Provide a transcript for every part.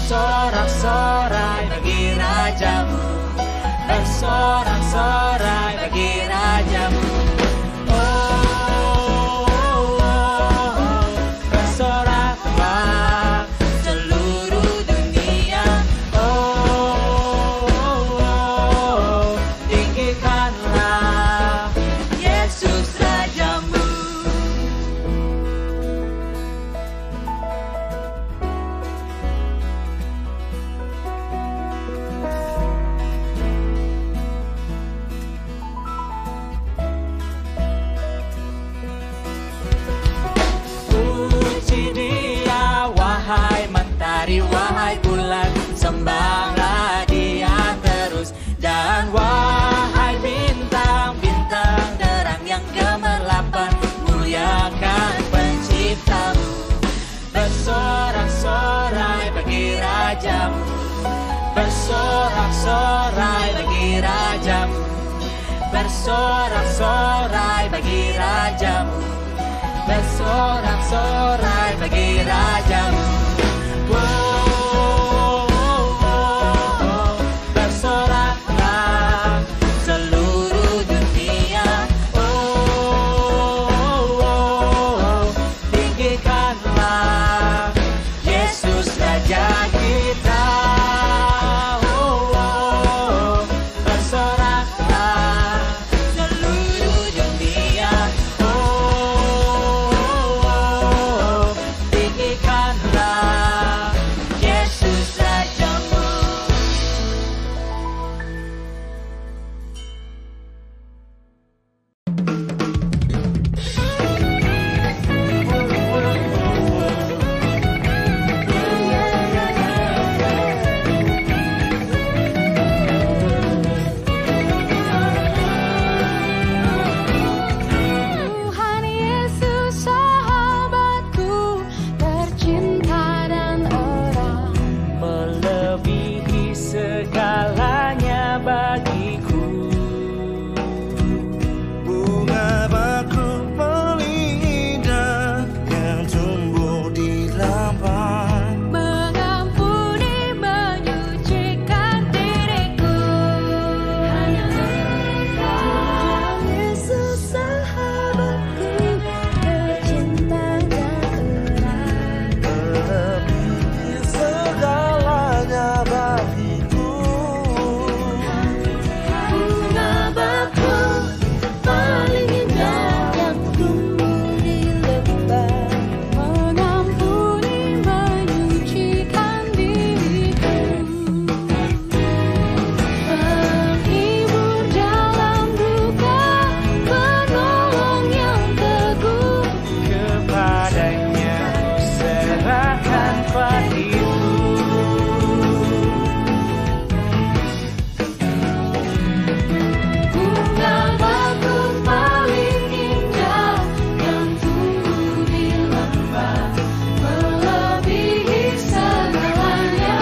bersorak-sorai bagi rajamu, bersorak-sorai bagi rajamu. Bersoraklah seluruh dunia. Tinggikanlah Yesus rajamu. Wahai bulan, sembahlah Dia terus. Dan wahai bintang-bintang terang yang gemerlapan, muliakan Penciptamu. Bersorak-sorai bagi rajamu, bersorak-sorai bagi rajamu, bersorak-sorai bagi rajamu, bersorak-sorai bagi rajamu. Bersoraklah seluruh dunia. Tinggikanlah Yesus Raja kita. Bersoraklah seluruh dunia. Tinggikanlah Yesus Rajamu. Tuhan Yesus sahabatku, tercinta dan erat, Melebihi segalanya bagiku. Bunga bakung paling indah yang tumbuh di lapang. mengampuni, menyucikan diriku. Hanya Tuhan Yesus sahabatku, tercinta dan erat, Melebihi segalanya bagiku. bunga bakung paling indah yang tumbuh di lembah, mengampuni, menyucikan diriku. Penghibur dalam duka, penolong yang teguh, Kepadanya serahkan padaku. bunga bakung paling indah yang tumbuh di lembah, melebihi segalanya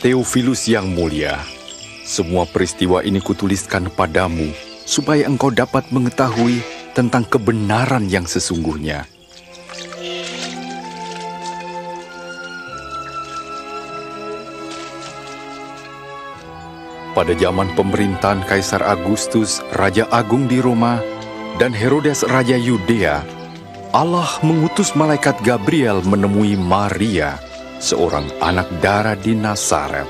Theophilus yang mulia, semua peristiwa ini kutuliskan padamu, supaya engkau dapat mengetahui tentang kebenaran yang sesungguhnya. Pada zaman pemerintahan Kaisar Agustus, Raja Agung di Roma, dan Herodes Raja Yudea, Allah mengutus malaikat Gabriel menemui Maria, seorang anak dara di Nazaret.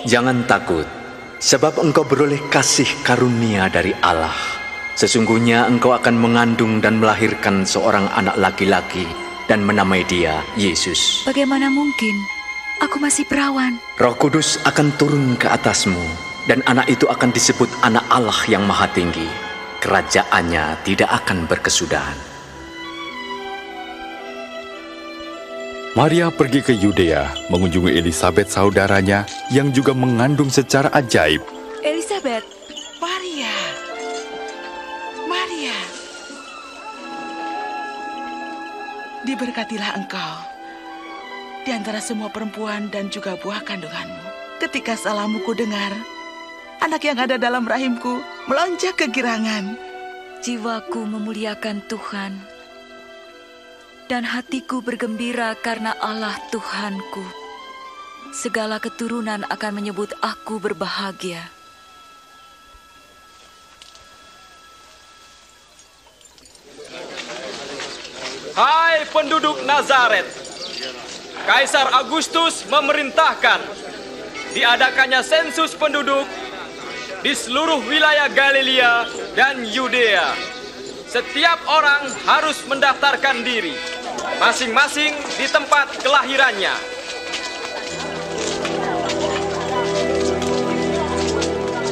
jangan takut, sebab engkau beroleh kasih karunia dari Allah. Sesungguhnya engkau akan mengandung dan melahirkan seorang anak laki-laki dan menamai dia Yesus. Bagaimana mungkin? Aku masih perawan. Roh Kudus akan turun ke atasmu, dan anak itu akan disebut Anak Allah yang Maha Tinggi. Kerajaannya tidak akan berkesudahan. Maria pergi ke Yudea mengunjungi Elisabet saudaranya yang juga mengandung secara ajaib. Elisabet, Maria, diberkatilah engkau di antara semua perempuan dan juga buah kandunganmu. Ketika salahmu ku dengar, anak yang ada dalam rahimku melonjak kegirangan. jiwaku memuliakan Tuhan, dan hatiku bergembira karena Allah Tuhanku. Segala keturunan akan menyebut aku berbahagia. Hai penduduk Nazaret, Kaisar Agustus memerintahkan diadakannya sensus penduduk di seluruh wilayah Galilea dan Yudea. Setiap orang harus mendaftarkan diri, masing-masing di tempat kelahirannya.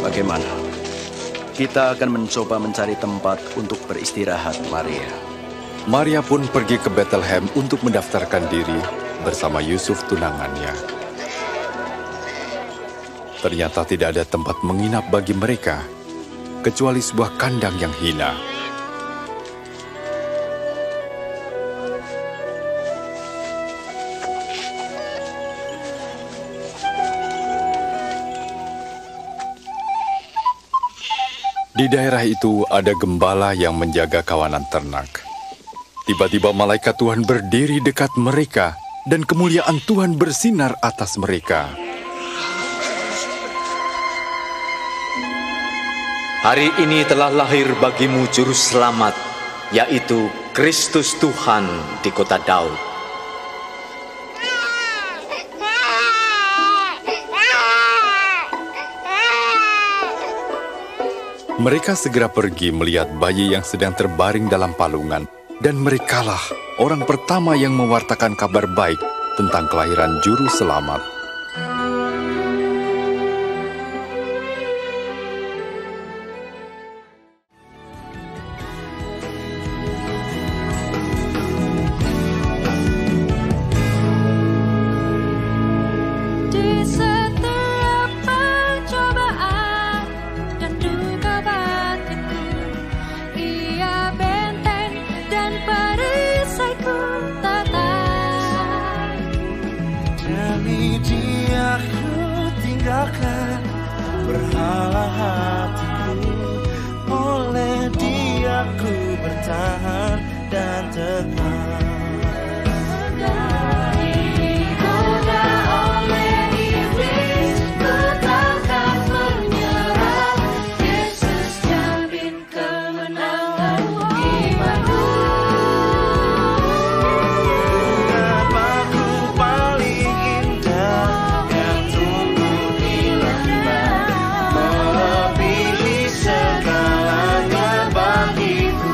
Bagaimana? Kita akan mencoba mencari tempat untuk beristirahat, Maria. Maria pun pergi ke Bethlehem untuk mendaftarkan diri bersama Yusuf tunangannya. Ternyata tidak ada tempat menginap bagi mereka, kecuali sebuah kandang yang hina. Di daerah itu ada gembala yang menjaga kawanan ternak. Tiba-tiba malaikat Tuhan berdiri dekat mereka, dan kemuliaan Tuhan bersinar atas mereka. Hari ini telah lahir bagimu Juru Selamat, yaitu Kristus Tuhan di kota Daud. Mereka segera pergi melihat bayi yang sedang terbaring dalam palungan, dan merekalah orang pertama yang mewartakan kabar baik tentang kelahiran Juru Selamat. Di setiap pencobaan dan duka batinku, Ia benteng dan perisaiku tetap. Demi Dia ku tinggalkan berhala hatiku, oleh Dia ku bertahan dan tegar. Digoda oleh iblis, ku takkan menyerah. Yesus jamin kemenangan imanku. Bapakku paling indah yang tumbuh di lembah, melebihi segalanya bagiku.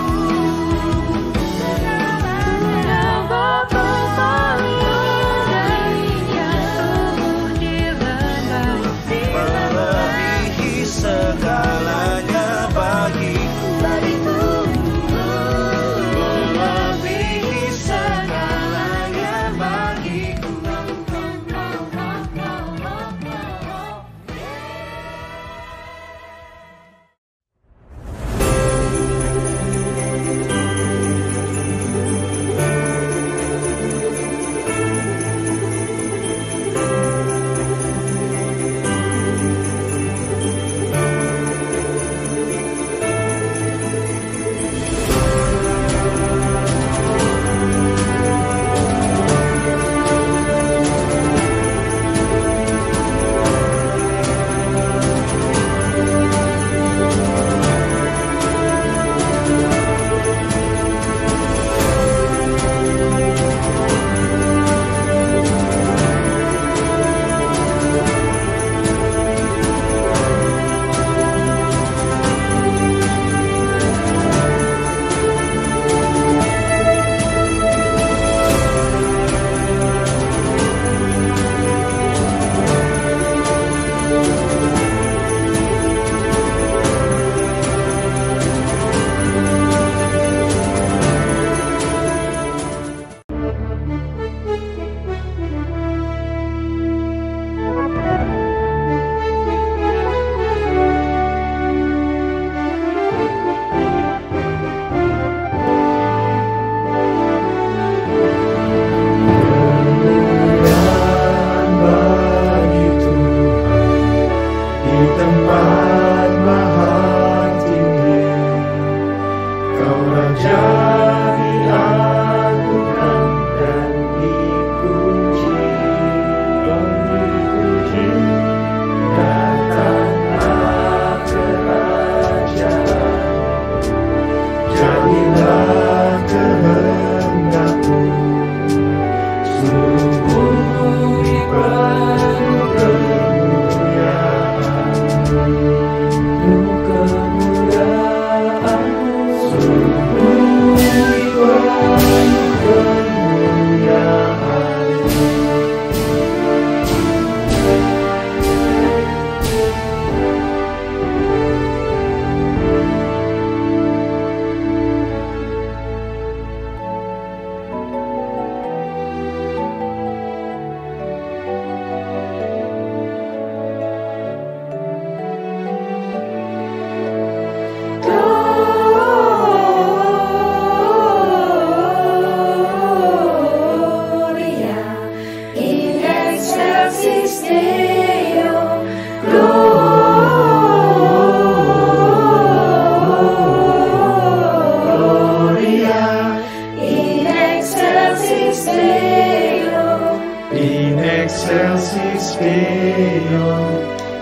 excelsis Deo,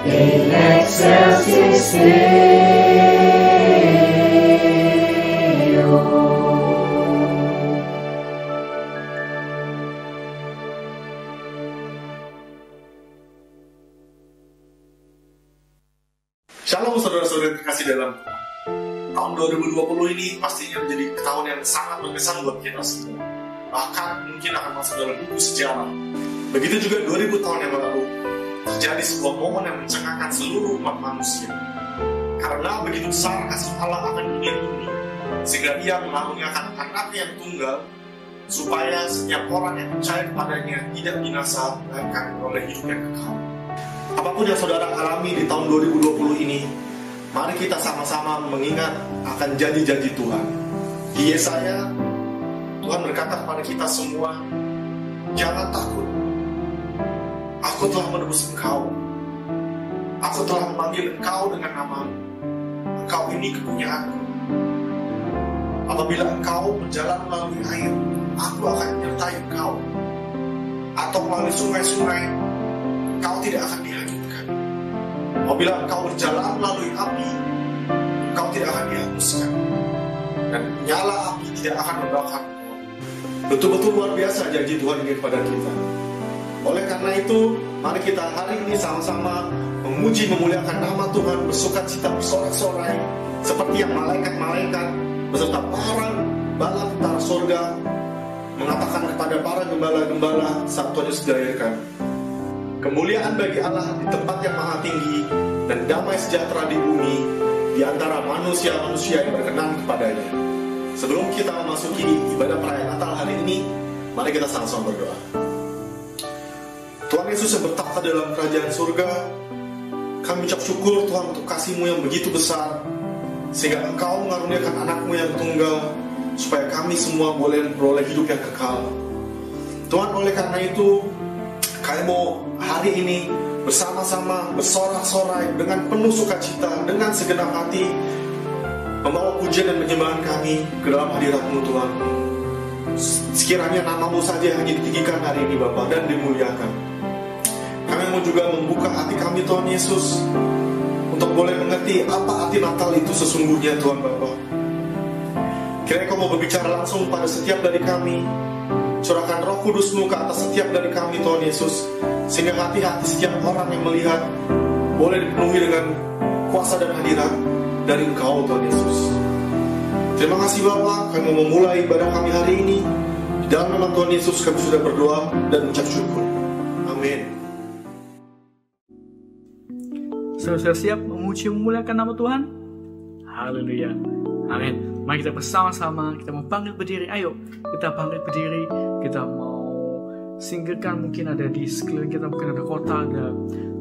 in excelsis Deo. Shalom saudara-saudara terkasih dalam Tuhan. Tahun 2020 ini pastinya menjadi tahun yang sangat berkesan buat kita semua. Bahkan mungkin akan masuk dalam buku sejarah. Begitu juga 2000 tahun yang lalu terjadi sebuah momen yang mencengangkan seluruh umat manusia. Karena begitu besar kasih Allah akan dunia ini, sehingga Ia mengaruniakan anaknya yang tunggal, supaya setiap orang yang percaya kepadanya tidak binasa, melainkan oleh hidup yang kekal. Apapun yang saudara alami di tahun 2020 ini, mari kita sama-sama mengingat akan janji-janji Tuhan. Di Yesaya, Tuhan berkata kepada kita semua, jangan takut. Aku telah menebus engkau. Aku telah memanggil engkau dengan namamu. Engkau ini kepunyaanku. Apabila engkau berjalan melalui air, aku akan menyertai engkau. Atau melalui sungai-sungai, engkau tidak akan dihanyutkan. Apabila engkau berjalan melalui api, engkau tidak akan dihanguskan. Dan nyala api tidak akan membakar engkau. Betul-betul luar biasa janji Tuhan ini kepada kita. Oleh karena itu, mari kita hari ini sama-sama memuji, memuliakan nama Tuhan, bersukacita, bersorak-sorai, seperti yang malaikat-malaikat beserta para bala tentara sorga mengatakan kepada para gembala-gembala saat Tuhan Yesus dilahirkan. Kemuliaan bagi Allah di tempat yang maha tinggi dan damai sejahtera di bumi di antara manusia-manusia yang berkenan kepadanya. Sebelum kita memasuki ibadah perayaan Natal hari ini, mari kita sama-sama berdoa. Tuhan Yesus yang bertakhta dalam kerajaan surga, kami ucap syukur Tuhan untuk kasih-Mu yang begitu besar, sehingga Engkau mengaruniakan anak-Mu yang tunggal, supaya kami semua boleh beroleh hidup yang kekal. Tuhan, oleh karena itu, kami mau hari ini bersama-sama bersorak-sorai dengan penuh sukacita, dengan segenap hati, membawa pujian dan penyembahan kami ke dalam hadirat-Mu Tuhan. Sekiranya nama-Mu saja hanya ditinggikan hari ini Bapa dan dimuliakan. Kami mau juga membuka hati kami Tuhan Yesus, untuk boleh mengerti apa arti Natal itu sesungguhnya Tuhan Bapa. Kiranya Kau mau berbicara langsung pada setiap dari kami. Curahkan Roh Kudus-Mu ke atas setiap dari kami Tuhan Yesus, sehingga hati-hati setiap orang yang melihat boleh dipenuhi dengan kuasa dan hadirat dari Engkau Tuhan Yesus. Terima kasih Bapa, kami mau memulai ibadah kami hari ini. Di dalam nama Tuhan Yesus kami sudah berdoa dan ucap syukur. Amin. Saudara siap memuji memuliakan nama Tuhan? Haleluya. Amin. Mari kita bersama-sama, kita mau bangkit berdiri. Ayo, kita bangkit berdiri. Kita mau singkirkan, mungkin ada di sekeliling kita, mungkin ada kota,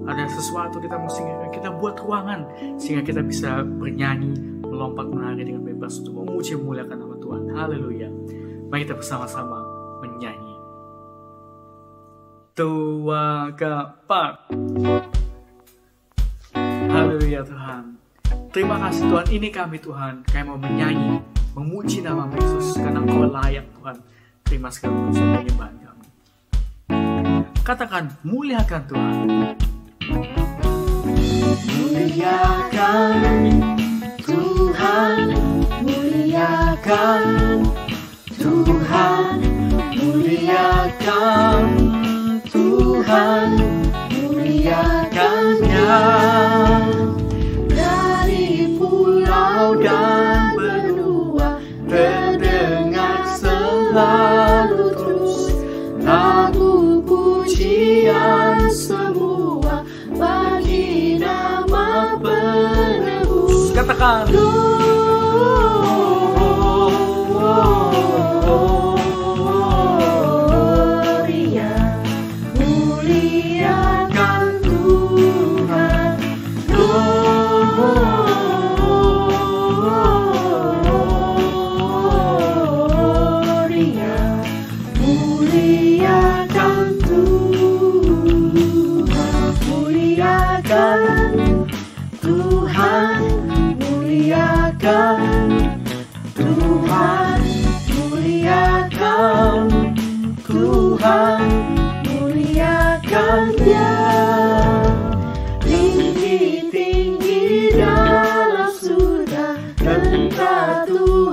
ada sesuatu kita mau singkirkan. Kita buat ruangan sehingga kita bisa bernyanyi, melompat menari dengan bebas untuk memuji memuliakan nama Tuhan. Haleluya. Mari kita bersama-sama menyanyi. Tua kapak. Haleluya Tuhan. Terima kasih Tuhan, ini kami Tuhan. Kami mau menyanyi, memuji nama Yesus, karena Engkau layak Tuhan. Terima segala puji dan penyembahan kami. Katakan, muliakan Tuhan. Muliakan Tuhan, muliakan Tuhan, muliakan Tuhan, muliakannya. Dari pulau dan benua terdengar selalu terus lagu pujian semua bagi nama penebus. Katakan. Tuhan, mulia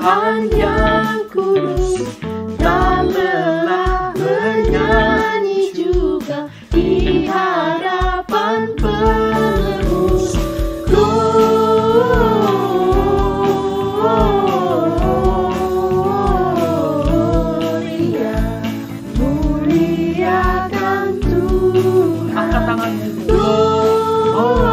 Tuhan yang kudus, tak lelah bernyanyi juga di hadapan penebus. Gloria, muliakan Tuhan. Angkat tanganmu. Gloria,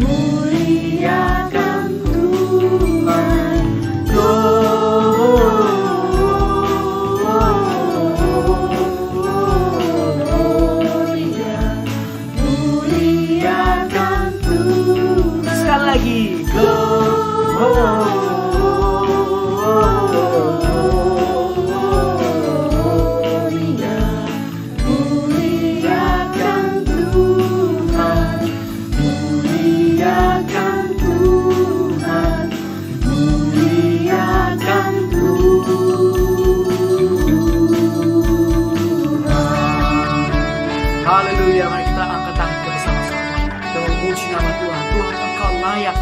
muliakan Tuhan. Gloria, muliakan Tuhan. Sekali lagi. Gloria, muliakan Tuhan. Muliakan Tuhan. Muliakan Tuhan. Haleluya, mari kita angkat tangan kita bersama-sama. Kita memuji nama Tuhan. Tuhan, Engkau layak.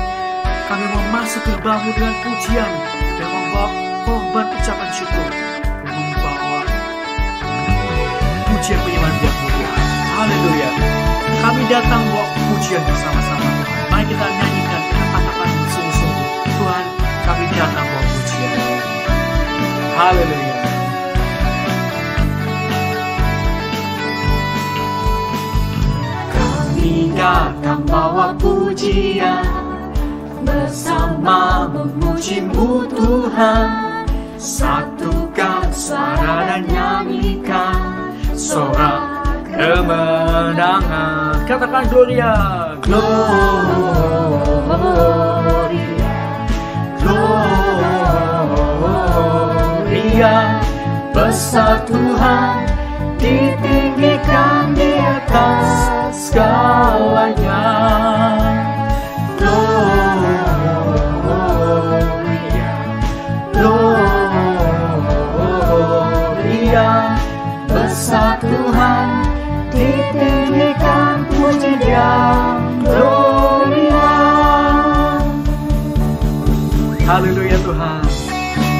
Kami mau masuk ke gerbang-Mu dengan pujian dan membawa korban ucapan syukur dan membawa pujian penyembahan Tuhan. Haleluya. Kami datang bawa pujian bersama-sama. Mari kita nyanyikan, kita katakan sungguh-sungguh, Tuhan, kami datang bawa pujian. Haleluya. Kami datang bawa pujian, bersama memuji-Mu Tuhan. Satukan suara dan nyanyikan sorak Kemenangan. Katakan Gloria. Gloria, Gloria. Besar Tuhan, ditinggikan di atas segalanya. Gloria, Gloria. Besar Tuhan, ditinggikan puji Dia. Gloria. Haleluya Tuhan.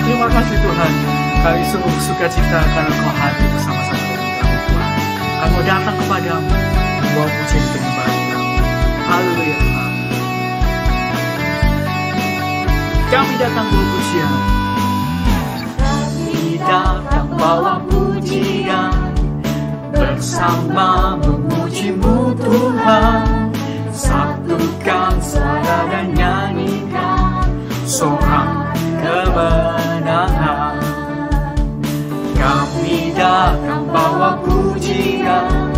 Terima kasih Tuhan. Kami sungguh suka cita karena Kau hadir bersama-sama dengan kami Tuhan. Kami mau datang kepadamu membawa pujian penyembahan kami. Haleluya Tuhan. Kami datang bawa pujian. Kami datang bawa pujian, bersama memuji-Mu Tuhan. Satukan suara dan nyanyikan sorak kemenangan. Kami datang bawa pujian,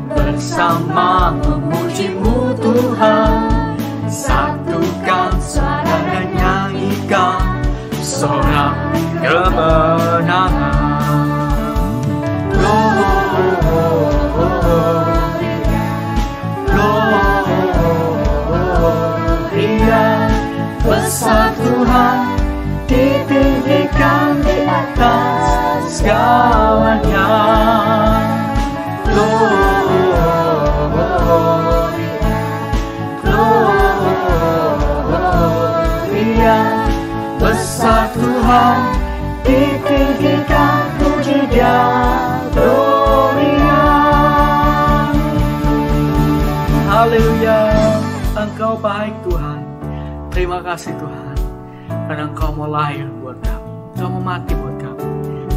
bersama memuji-Mu Tuhan. Satukan suara dan nyanyikan sorak kemenangan. Gloria, besar Tuhan, ditinggikan di atas segalanya. Gloria, besar Tuhan, ditinggikan puji Dia. Gloria. Haleluya. Engkau baik Tuhan. Terima kasih Tuhan. Karena Engkau mau lahir buat kami. Engkau mau mati buat kami.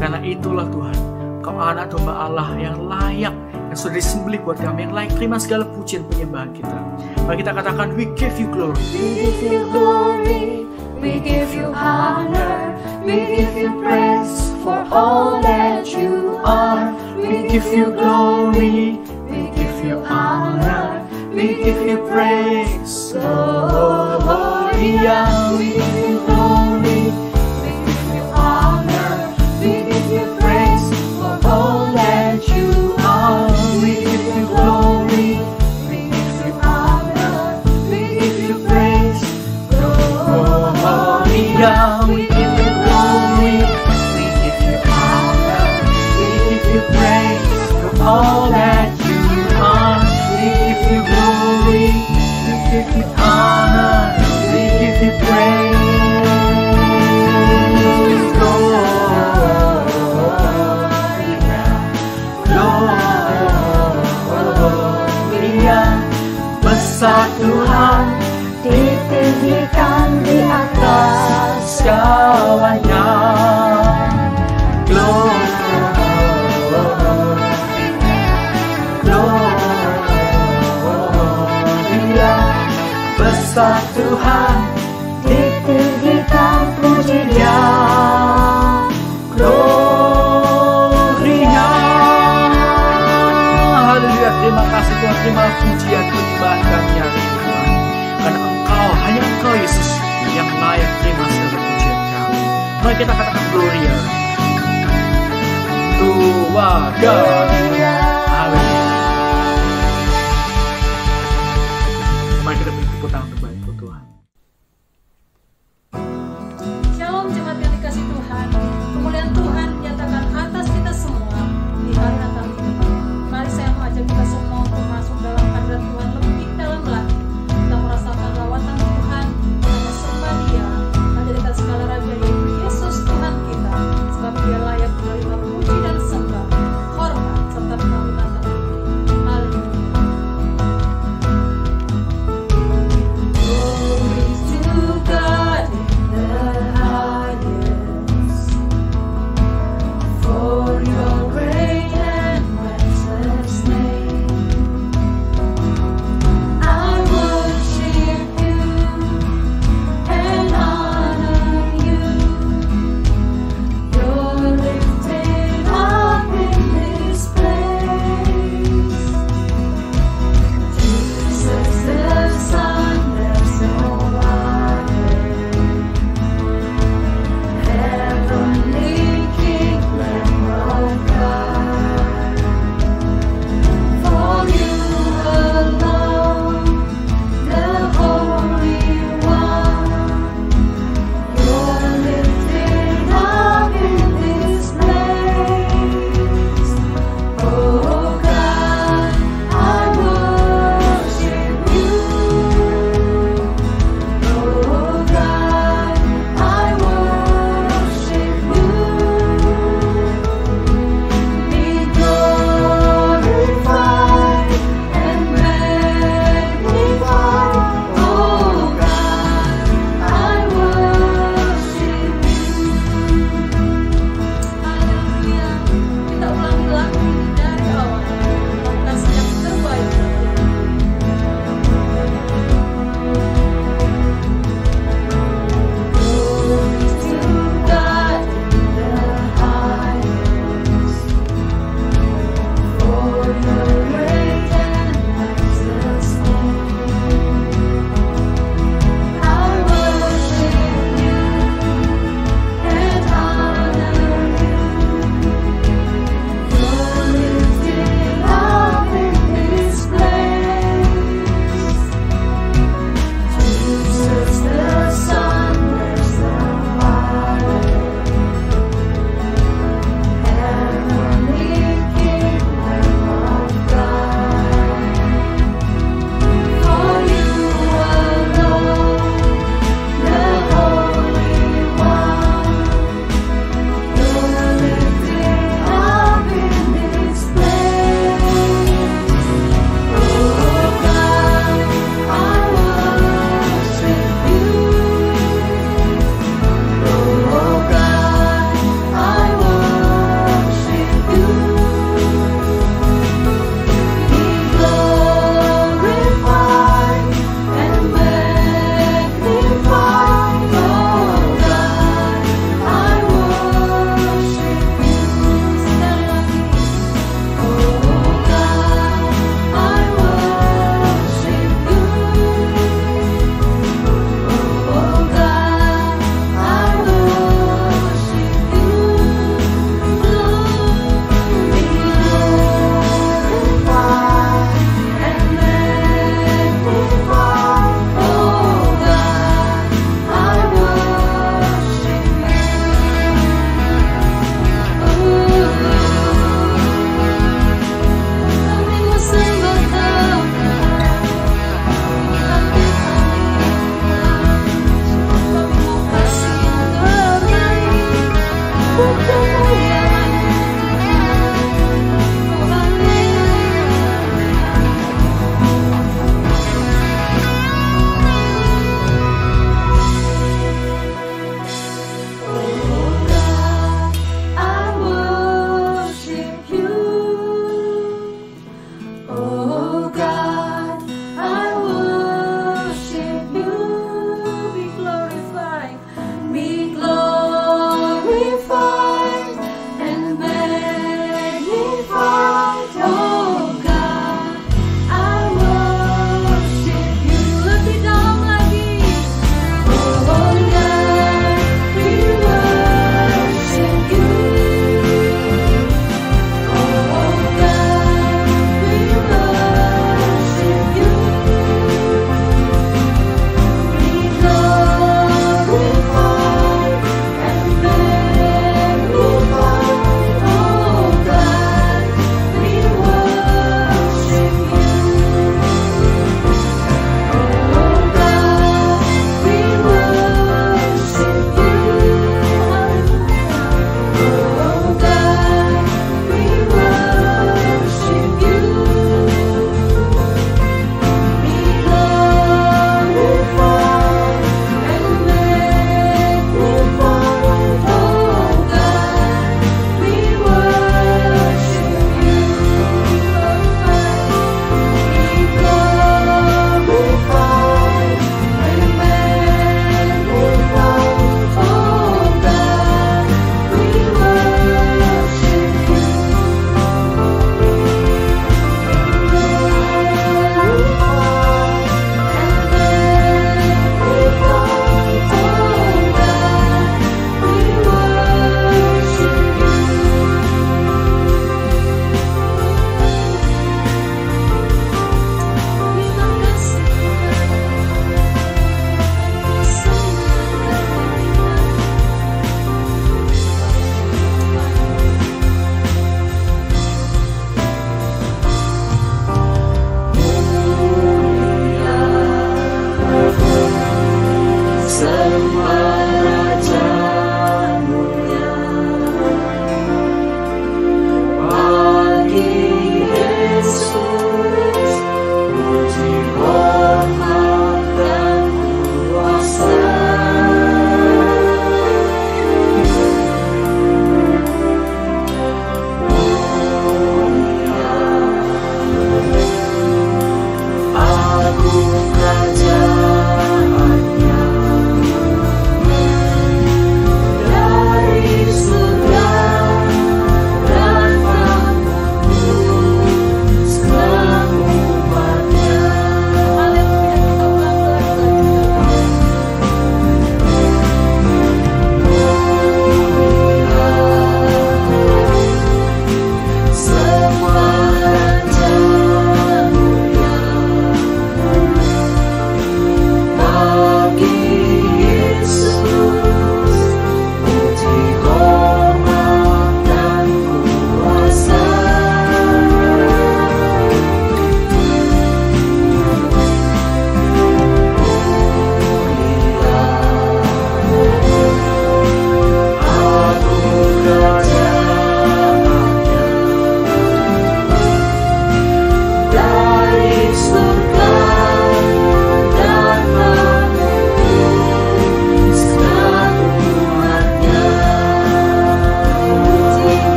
Karena itulah Tuhan, Engkau anak domba Allah yang layak, yang sudah disembelih buat kami, yang layak terima segala pujian penyembahan kita. Mari kita katakan, we give you glory. We give you glory, we give you honor, we give you praise for all that you are. We give you glory, we give you honor, we give you praise. Gloria, we give you glory, we give you honor, we give you praise for all that you are. We give you glory, we give you honor, we give you praise. Gloria, we give you glory, we give you honor, we give you praise for all that you are. We give you glory. Tuhan, titik kita puji Dia, glory-Nya. Haleluya, terima kasih Tuhan, terima pujian penyembahan kami hari ini Tuhan. Karena Engkau, hanya Engkau Yesus yang layak terima segala pujian kami. Mari kita katakan gloria. To our God. Haleluya. Mari kita beri tepuk tangan terbaik untuk Tuhan. Shalom jemaat yang dikasih Tuhan. Kemuliaan Tuhan nyatakan atas kita semua di hari Natal ini. Mari saya mengajak kita semua untuk masuk dalam hadirat Tuhan lebih dalam lagi. Kita merasakan lawatan Tuhan, kita menyembah Dia, menjadikan segala raja yaitu Yesus Tuhan kita, sebab Dia layak menerima puji dan sembah, hormat serta pengampunan. Haleluya.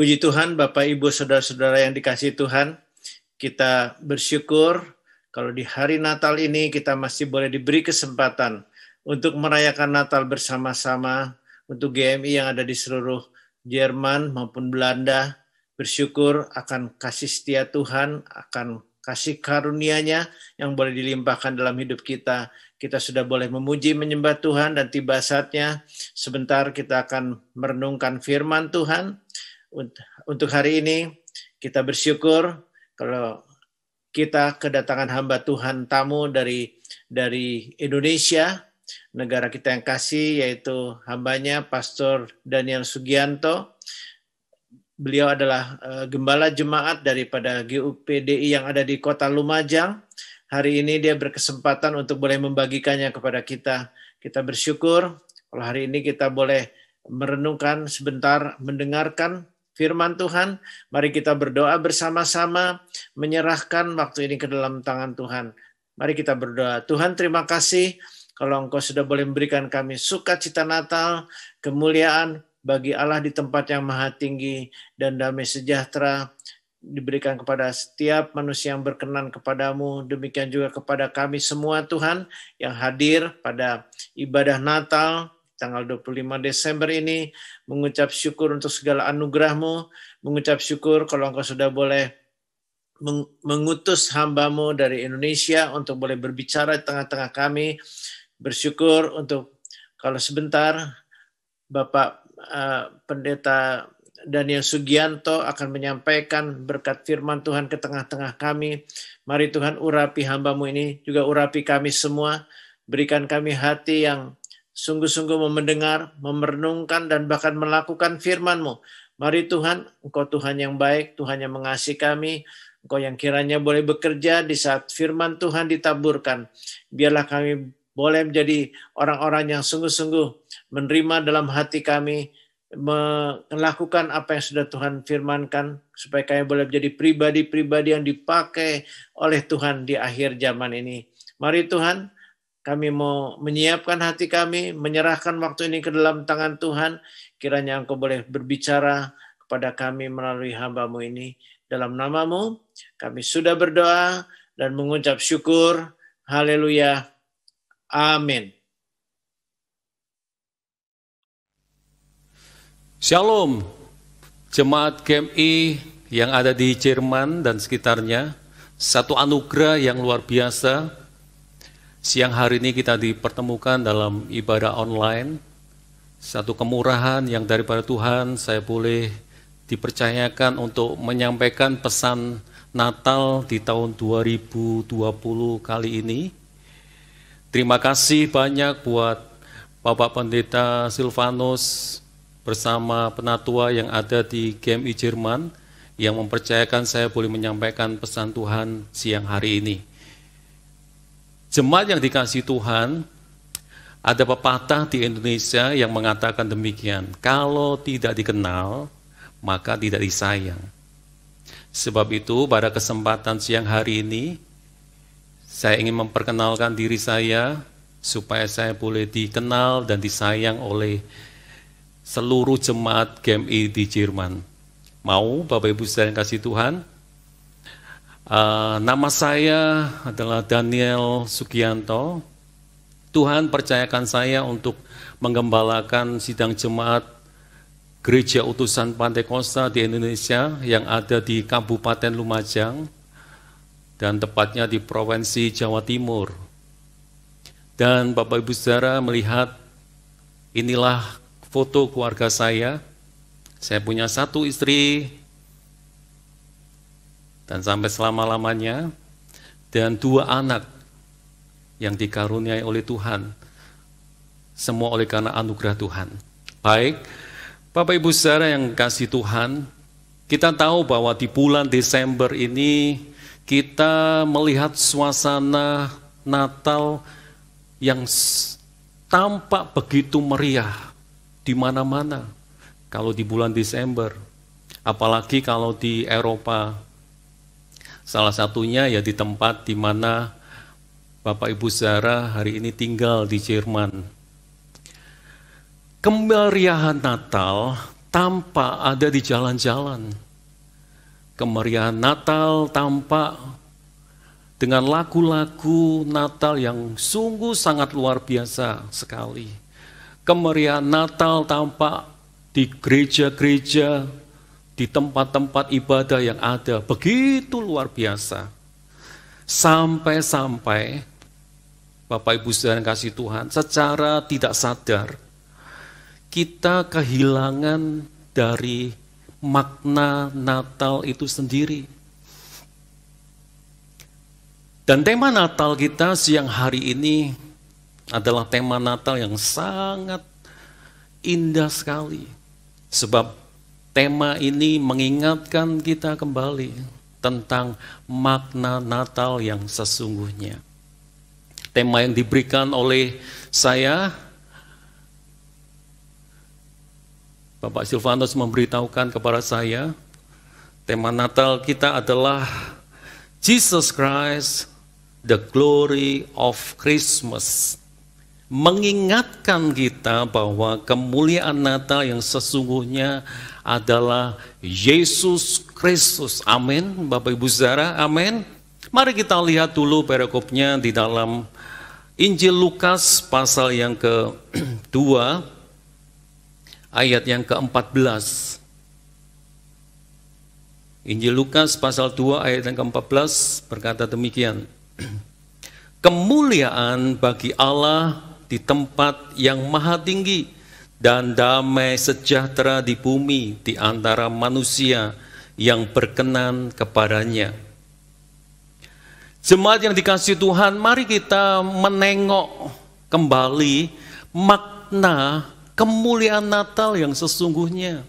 Puji Tuhan, Bapak, Ibu, Saudara-saudara yang dikasihi Tuhan, kita bersyukur kalau di hari Natal ini kita masih boleh diberi kesempatan untuk merayakan Natal bersama-sama untuk GMI yang ada di seluruh Jerman maupun Belanda. Bersyukur akan kasih setia Tuhan, akan kasih karunia-Nya yang boleh dilimpahkan dalam hidup kita. Kita sudah boleh memuji, menyembah Tuhan, dan tiba saatnya sebentar kita akan merenungkan firman Tuhan. Untuk hari ini kita bersyukur kalau kita kedatangan hamba Tuhan tamu dari Indonesia, negara kita yang kasih, yaitu hambanya Pastor Daniel Sugianto. Beliau adalah gembala jemaat daripada GUPDI yang ada di Kota Lumajang. hari ini dia berkesempatan untuk boleh membagikannya kepada kita. Kita bersyukur kalau hari ini kita boleh merenungkan sebentar, mendengarkan firman Tuhan. Mari kita berdoa bersama-sama, menyerahkan waktu ini ke dalam tangan Tuhan. Mari kita berdoa. Tuhan, terima kasih kalau Engkau sudah boleh memberikan kami sukacita Natal, kemuliaan bagi Allah di tempat yang maha tinggi, dan damai sejahtera diberikan kepada setiap manusia yang berkenan kepadamu. Demikian juga kepada kami semua Tuhan yang hadir pada ibadah Natal tanggal 25 Desember ini, mengucap syukur untuk segala anugerah-Mu, mengucap syukur kalau Engkau sudah boleh mengutus hamba-Mu dari Indonesia untuk boleh berbicara di tengah-tengah kami. Bersyukur untuk kalau sebentar Bapak Pendeta Daniel Sugianto akan menyampaikan berkat firman Tuhan ke tengah-tengah kami. Mari Tuhan urapi hamba-Mu ini, juga urapi kami semua. Berikan kami hati yang sungguh-sungguh mau mendengar, merenungkan, dan bahkan melakukan firman-Mu. Mari Tuhan, Engkau Tuhan yang baik, Tuhan yang mengasihi kami, Engkau yang kiranya boleh bekerja di saat firman Tuhan ditaburkan. Biarlah kami boleh menjadi orang-orang yang sungguh-sungguh menerima dalam hati kami, melakukan apa yang sudah Tuhan firmankan, supaya kami boleh menjadi pribadi-pribadi yang dipakai oleh Tuhan di akhir zaman ini. Mari Tuhan, kami mau menyiapkan hati kami, menyerahkan waktu ini ke dalam tangan Tuhan. Kiranya Engkau boleh berbicara kepada kami melalui hamba-Mu ini. Dalam nama-Mu, kami sudah berdoa dan mengucap syukur. Haleluya. Amin. Shalom, jemaat GMI yang ada di Jerman dan sekitarnya. Satu anugerah yang luar biasa. Siang hari ini kita dipertemukan dalam ibadah online. Satu kemurahan yang daripada Tuhan, saya boleh dipercayakan untuk menyampaikan pesan Natal di tahun 2020 kali ini. Terima kasih banyak buat Bapak Pendeta Silvanus bersama penatua yang ada di GMI Jerman yang mempercayakan saya boleh menyampaikan pesan Tuhan siang hari ini. Jemaat yang dikasihi Tuhan, ada pepatah di Indonesia yang mengatakan demikian, kalau tidak dikenal, maka tidak disayang. Sebab itu, pada kesempatan siang hari ini, saya ingin memperkenalkan diri saya, supaya saya boleh dikenal dan disayang oleh seluruh jemaat GMI di Jerman. Mau Bapak Ibu saudara yang kasih Tuhan? Nama saya adalah Daniel Sugianto. Tuhan percayakan saya untuk menggembalakan sidang jemaat Gereja Utusan Pantai Kosta di Indonesia yang ada di Kabupaten Lumajang dan tepatnya di Provinsi Jawa Timur. Dan Bapak Ibu saudara melihat inilah foto keluarga saya. Saya punya satu istri dan sampai selama-lamanya, dan dua anak yang dikaruniai oleh Tuhan, semua oleh karena anugerah Tuhan. Baik, Bapak Ibu saudara yang kasih Tuhan, kita tahu bahwa di bulan Desember ini kita melihat suasana Natal yang tampak begitu meriah di mana-mana kalau di bulan Desember, apalagi kalau di Eropa. Salah satunya ya di tempat di mana Bapak Ibu saudara hari ini tinggal di Jerman. Kemeriahan Natal tampak ada di jalan-jalan. Kemeriahan Natal tampak dengan lagu-lagu Natal yang sungguh sangat luar biasa sekali. Kemeriahan Natal tampak di gereja-gereja, di tempat-tempat ibadah yang ada, begitu luar biasa. Sampai-sampai, Bapak Ibu saudara yang kasih Tuhan, secara tidak sadar, kita kehilangan dari makna Natal itu sendiri. Dan tema Natal kita siang hari ini adalah tema Natal yang sangat indah sekali. Sebab tema ini mengingatkan kita kembali tentang makna Natal yang sesungguhnya. Tema yang diberikan oleh saya, Bapak Silvanus memberitahukan kepada saya, tema Natal kita adalah Jesus Christ, the glory of Christmas. Mengingatkan kita bahwa kemuliaan Natal yang sesungguhnya adalah Yesus Kristus. Amin, Bapak Ibu Saudara, amin. Mari kita lihat dulu perikopnya di dalam Injil Lukas pasal yang ke-2 ayat yang ke-14. Injil Lukas pasal 2 ayat yang ke-14 berkata demikian. Kemuliaan bagi Allah di tempat yang maha tinggi dan damai sejahtera di bumi di antara manusia yang berkenan kepadanya. Jemaat yang dikasihi Tuhan, mari kita menengok kembali makna kemuliaan Natal yang sesungguhnya.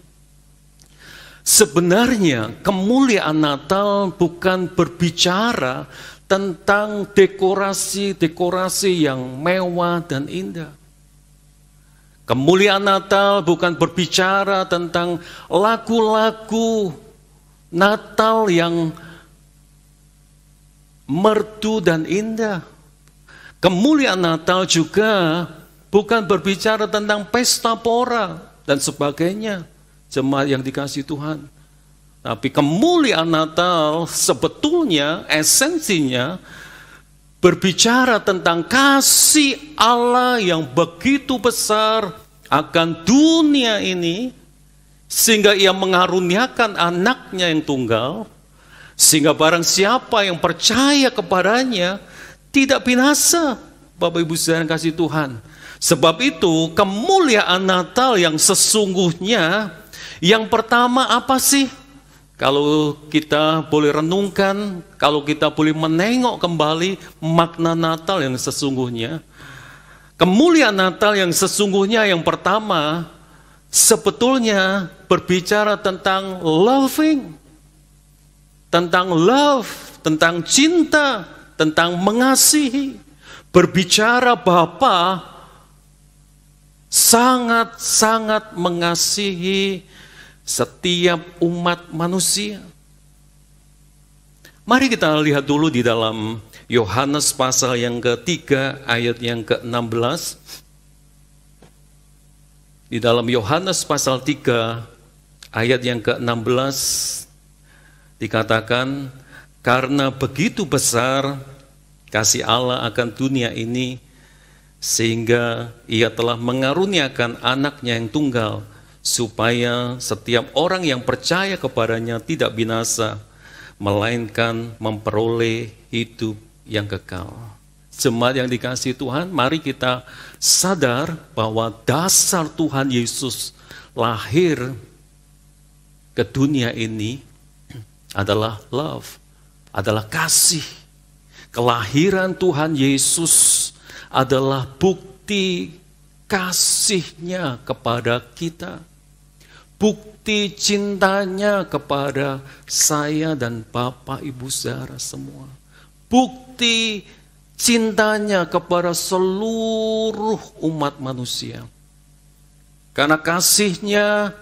Sebenarnya kemuliaan Natal bukan berbicara tentang dekorasi-dekorasi yang mewah dan indah. Kemuliaan Natal bukan berbicara tentang lagu-lagu Natal yang merdu dan indah. Kemuliaan Natal juga bukan berbicara tentang pesta pora dan sebagainya, jemaat yang dikasihi Tuhan. Tapi kemuliaan Natal sebetulnya esensinya berbicara tentang kasih Allah yang begitu besar akan dunia ini, sehingga ia mengaruniakan anaknya yang tunggal, sehingga barang siapa yang percaya kepadanya tidak binasa. Bapak Ibu Saudara yang kasih Tuhan. Sebab itu kemuliaan Natal yang sesungguhnya, yang pertama apa sih? Kalau kita boleh renungkan, kalau kita boleh menengok kembali makna Natal yang sesungguhnya, kemuliaan Natal yang sesungguhnya yang pertama sebetulnya berbicara tentang loving, tentang love, tentang cinta, tentang mengasihi. Berbicara Bapa sangat-sangat mengasihi setiap umat manusia. Mari kita lihat dulu di dalam Yohanes pasal yang ke-3 ayat yang ke-16. Di dalam Yohanes pasal 3 ayat yang ke-16 dikatakan, karena begitu besar kasih Allah akan dunia ini, sehingga ia telah mengaruniakan anaknya yang tunggal, supaya setiap orang yang percaya kepadanya tidak binasa, melainkan memperoleh hidup yang kekal. Jemaat yang dikasihi Tuhan, mari kita sadar bahwa dasar Tuhan Yesus lahir ke dunia ini adalah love, adalah kasih. Kelahiran Tuhan Yesus adalah bukti kasihnya kepada kita. Bukti cintanya kepada saya dan Bapak Ibu Saudara semua. Bukti cintanya kepada seluruh umat manusia. Karena kasihnya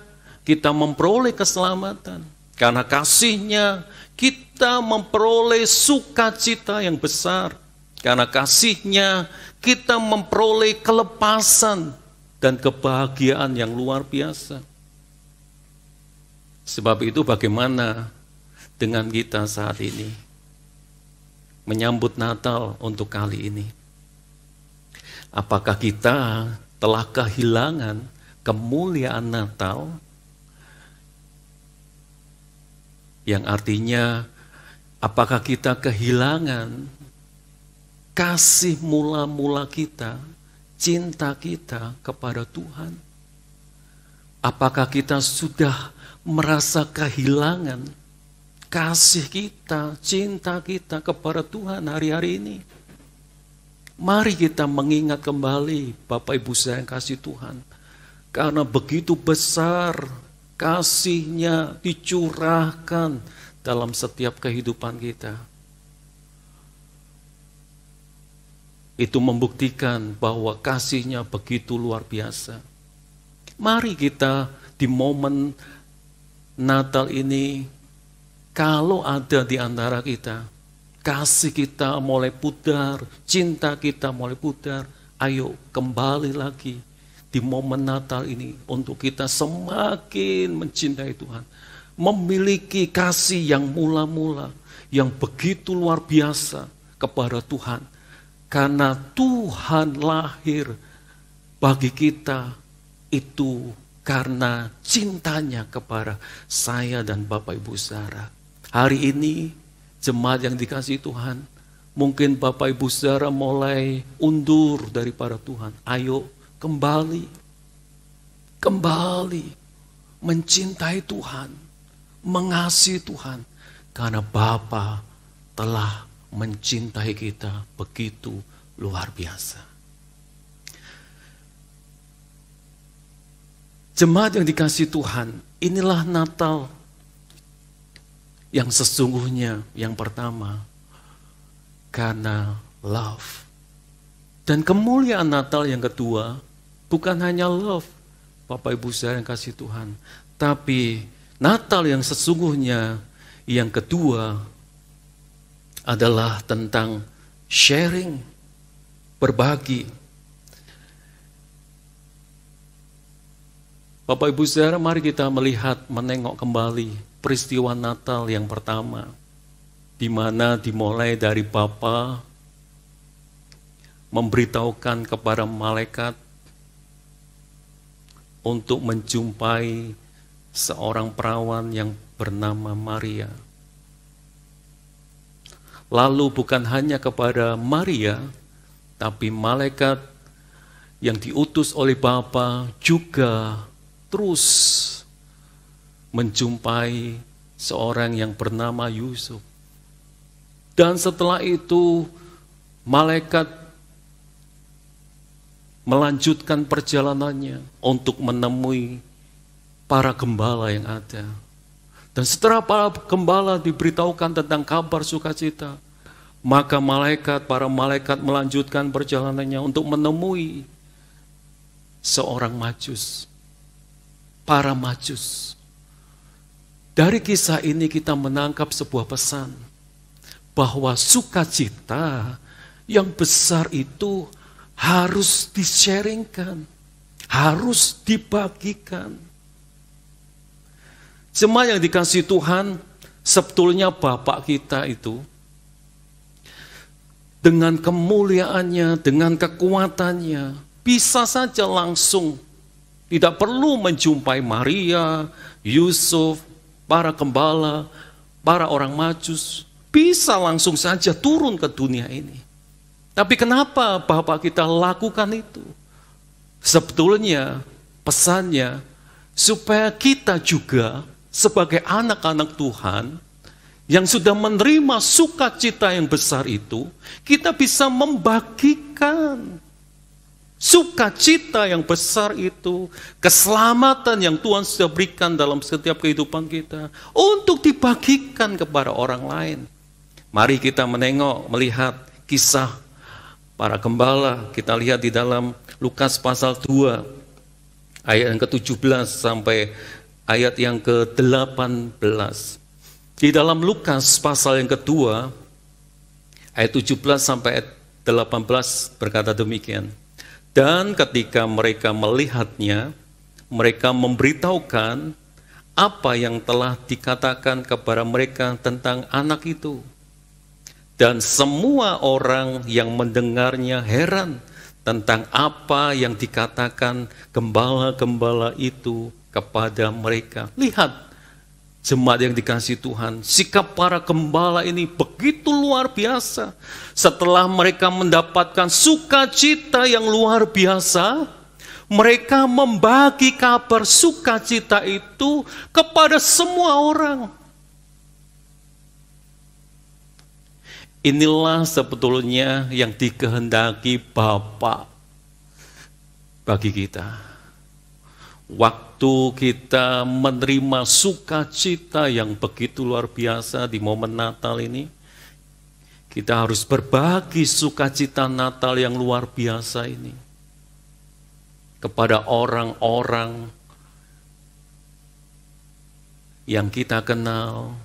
kita memperoleh keselamatan. Karena kasihnya kita memperoleh sukacita yang besar. Karena kasihnya kita memperoleh kelepasan dan kebahagiaan yang luar biasa. Sebab itu bagaimana dengan kita saat ini? Menyambut Natal untuk kali ini. Apakah kita telah kehilangan kemuliaan Natal? Yang artinya, apakah kita kehilangan kasih mula-mula kita, cinta kita kepada Tuhan? Apakah kita sudah merasa kehilangan kasih kita, cinta kita kepada Tuhan hari-hari ini? Mari kita mengingat kembali, Bapak Ibu saya yang kasih Tuhan, karena begitu besar kasihnya dicurahkan dalam setiap kehidupan kita. Itu membuktikan bahwa kasih-Nya begitu luar biasa. Mari kita di momen Natal ini, kalau ada di antara kita, kasih kita mulai pudar, cinta kita mulai pudar, ayo kembali lagi di momen Natal ini untuk kita semakin mencintai Tuhan. Memiliki kasih yang mula-mula, yang begitu luar biasa kepada Tuhan. Karena Tuhan lahir bagi kita itu karena cintanya kepada saya dan Bapak Ibu Saudara. Hari ini jemaat yang dikasihi Tuhan, mungkin Bapak Ibu Saudara mulai undur daripada Tuhan. Ayo kembali mencintai Tuhan, mengasihi Tuhan. Karena Bapa telah mencintai kita begitu luar biasa. Jemaat yang dikasihi Tuhan, inilah Natal yang sesungguhnya yang pertama, karena love. Dan kemuliaan Natal yang kedua, bukan hanya love, Bapak Ibu Saudara yang kasih Tuhan, tapi Natal yang sesungguhnya yang kedua adalah tentang sharing, berbagi. Bapak Ibu Saudara, mari kita menengok kembali peristiwa Natal yang pertama, di mana dimulai dari Bapa memberitahukan kepada malaikat untuk menjumpai seorang perawan yang bernama Maria. Lalu bukan hanya kepada Maria, tapi malaikat yang diutus oleh Bapa juga terus menjumpai seorang yang bernama Yusuf. Dan setelah itu malaikat melanjutkan perjalanannya untuk menemui para gembala yang ada. Dan setelah para gembala diberitahukan tentang kabar sukacita, maka para malaikat melanjutkan perjalanannya untuk menemui seorang Majus. Para Majus. Dari kisah ini kita menangkap sebuah pesan bahwa sukacita yang besar itu harus di-sharingkan, harus dibagikan. Jemaat yang dikasihi Tuhan, sebetulnya Bapak kita itu dengan kemuliaannya, dengan kekuatannya, bisa saja langsung, tidak perlu menjumpai Maria, Yusuf, para gembala, para orang Majus. Bisa langsung saja turun ke dunia ini. Tapi kenapa Bapak kita lakukan itu? Sebetulnya pesannya supaya kita juga sebagai anak-anak Tuhan yang sudah menerima sukacita yang besar itu, kita bisa membagikan sukacita yang besar itu, keselamatan yang Tuhan sudah berikan dalam setiap kehidupan kita, untuk dibagikan kepada orang lain. Mari kita melihat kisah para gembala. Kita lihat di dalam Lukas pasal 2, ayat yang ke-17 sampai ayat yang ke-18. Di dalam Lukas pasal yang kedua, ayat 17 sampai ayat 18 berkata demikian. Dan ketika mereka melihatnya, mereka memberitahukan apa yang telah dikatakan kepada mereka tentang anak itu. Dan semua orang yang mendengarnya heran tentang apa yang dikatakan gembala-gembala itu kepada mereka. Lihat, jemaat yang dikasihi Tuhan, sikap para gembala ini begitu luar biasa. Setelah mereka mendapatkan sukacita yang luar biasa, mereka membagi kabar sukacita itu kepada semua orang. Inilah sebetulnya yang dikehendaki Bapa bagi kita. waktu kita menerima sukacita yang begitu luar biasa di momen Natal ini, kita harus berbagi sukacita Natal yang luar biasa ini kepada orang-orang yang kita kenal,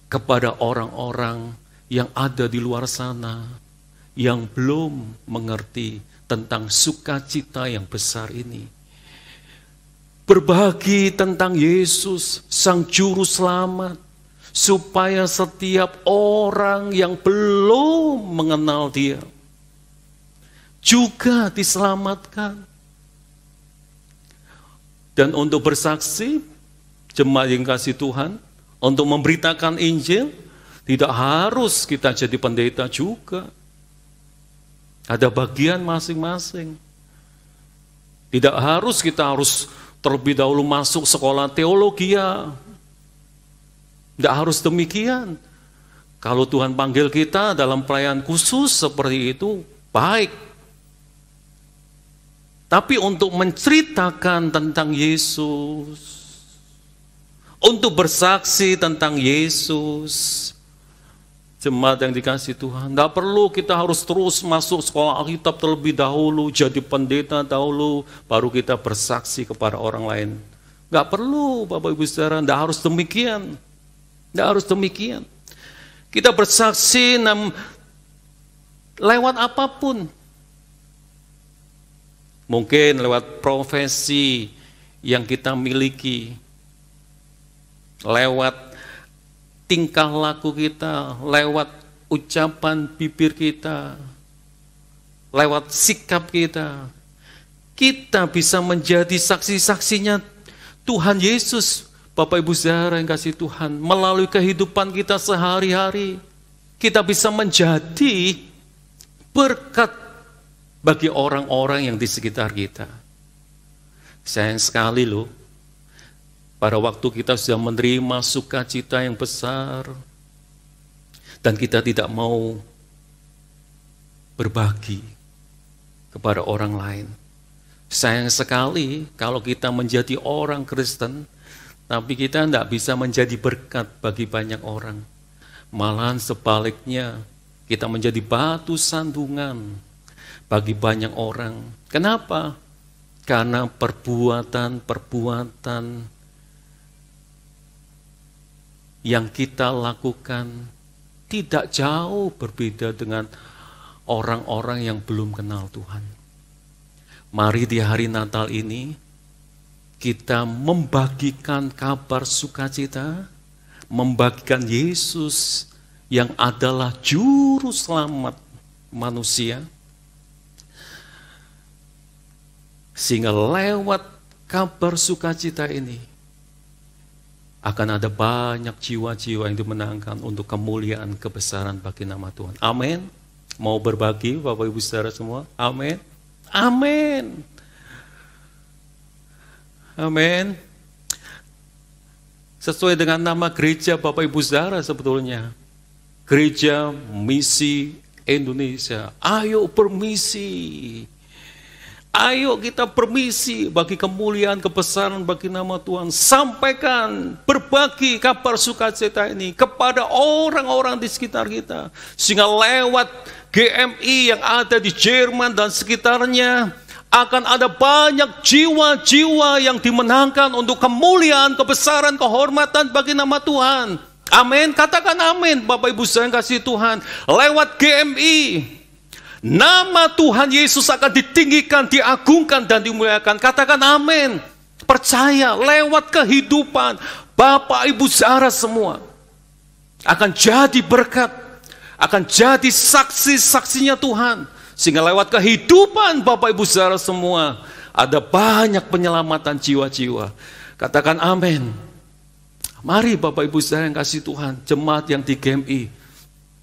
kepada orang-orang yang ada di luar sana, yang belum mengerti tentang sukacita yang besar ini. Berbagi tentang Yesus, Sang Juru Selamat, supaya setiap orang yang belum mengenal Dia juga diselamatkan. Dan untuk bersaksi, jemaat yang kasih Tuhan, untuk memberitakan Injil, tidak harus kita jadi pendeta juga. Ada bagian masing-masing. Tidak harus kita terlebih dahulu masuk sekolah teologi. Tidak harus demikian. Kalau Tuhan panggil kita dalam pelayanan khusus seperti itu, baik. Tapi untuk menceritakan tentang Yesus, untuk bersaksi tentang Yesus, jemaat yang dikasih Tuhan, tidak perlu kita harus terus masuk sekolah Alkitab terlebih dahulu, jadi pendeta dahulu, baru kita bersaksi kepada orang lain. Tidak perlu, Bapak Ibu Saudara, tidak harus demikian. Tidak harus demikian. Kita bersaksi lewat apapun. Mungkin lewat profesi yang kita miliki, lewat tingkah laku kita, lewat ucapan bibir kita, lewat sikap kita. Kita bisa menjadi saksi-saksinya Tuhan Yesus, Bapak Ibu Saudara yang kasih Tuhan, melalui kehidupan kita sehari-hari. Kita bisa menjadi berkat bagi orang-orang yang di sekitar kita. Sayang sekali loh, pada waktu kita sudah menerima sukacita yang besar, dan kita tidak mau berbagi kepada orang lain. Sayang sekali kalau kita menjadi orang Kristen, tapi kita tidak bisa menjadi berkat bagi banyak orang. Malahan sebaliknya, kita menjadi batu sandungan bagi banyak orang. Kenapa? Karena perbuatan-perbuatan yang kita lakukan tidak jauh berbeda dengan orang-orang yang belum kenal Tuhan. Mari di hari Natal ini kita membagikan kabar sukacita, membagikan Yesus yang adalah juru selamat manusia, sehingga lewat kabar sukacita ini akan ada banyak jiwa-jiwa yang dimenangkan untuk kemuliaan kebesaran bagi nama Tuhan. Amin. Mau berbagi Bapak Ibu Saudara semua? Amin. Amin. Amin. Sesuai dengan nama gereja Bapak Ibu Saudara sebetulnya, Gereja Misi Indonesia. Ayo bermisi. Ayo kita bermisi bagi kemuliaan kebesaran bagi nama Tuhan. Sampaikan, berbagi kabar sukacita ini kepada orang-orang di sekitar kita. Sehingga lewat GMI yang ada di Jerman dan sekitarnya, akan ada banyak jiwa-jiwa yang dimenangkan untuk kemuliaan, kebesaran, kehormatan bagi nama Tuhan. Amin. Katakan amin Bapak Ibu saya kasih Tuhan. Lewat GMI, nama Tuhan Yesus akan ditinggikan, diagungkan, dan dimuliakan. Katakan amin. Percaya, lewat kehidupan Bapak Ibu saudara semua akan jadi berkat, akan jadi saksi-saksinya Tuhan. Sehingga lewat kehidupan Bapak Ibu saudara semua ada banyak penyelamatan jiwa-jiwa. Katakan amin. Mari Bapak Ibu saudara yang kasih Tuhan, jemaat yang di GMI,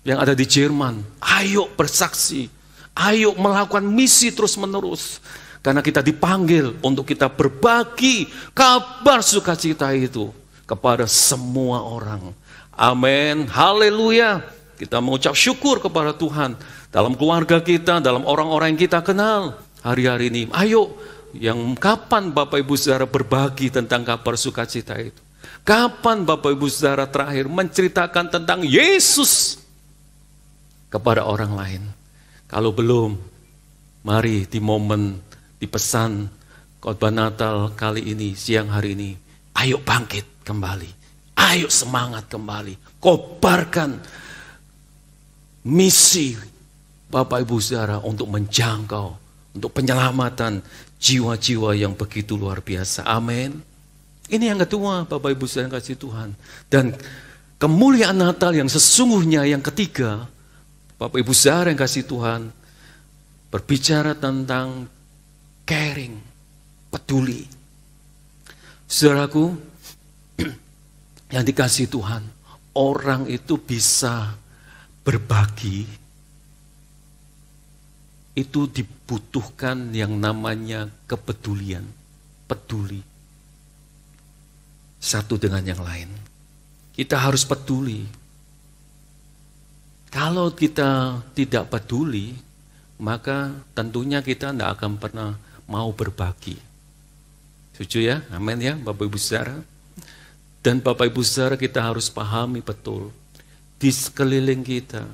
yang ada di Jerman, ayo bersaksi. Ayo melakukan misi terus-menerus. Karena kita dipanggil untuk kita berbagi kabar sukacita itu kepada semua orang. Amin. Haleluya. Kita mengucap syukur kepada Tuhan dalam keluarga kita, dalam orang-orang yang kita kenal hari-hari ini. Ayo yang kapan Bapak Ibu Saudara berbagi tentang kabar sukacita itu? Kapan Bapak Ibu Saudara terakhir menceritakan tentang Yesus kepada orang lain? Kalau belum, mari di momen, di pesan khotbah Natal kali ini, siang hari ini, ayo bangkit kembali, ayo semangat kembali, kobarkan misi Bapak Ibu Saudara untuk menjangkau, untuk penyelamatan jiwa-jiwa yang begitu luar biasa. Amin. Ini yang kedua, Bapak Ibu Saudara yang kasih Tuhan. Dan kemuliaan Natal yang sesungguhnya yang ketiga, Bapak Ibu Saudara yang kasih Tuhan, berbicara tentang caring, peduli. Saudaraku, yang dikasih Tuhan, orang itu bisa berbagi, itu dibutuhkan yang namanya kepedulian, peduli satu dengan yang lain. Kita harus peduli. Kalau kita tidak peduli, maka tentunya kita tidak akan pernah mau berbagi. Setuju ya? Amin ya Bapak Ibu Saudara. Dan Bapak Ibu Saudara, kita harus pahami betul, di sekeliling kita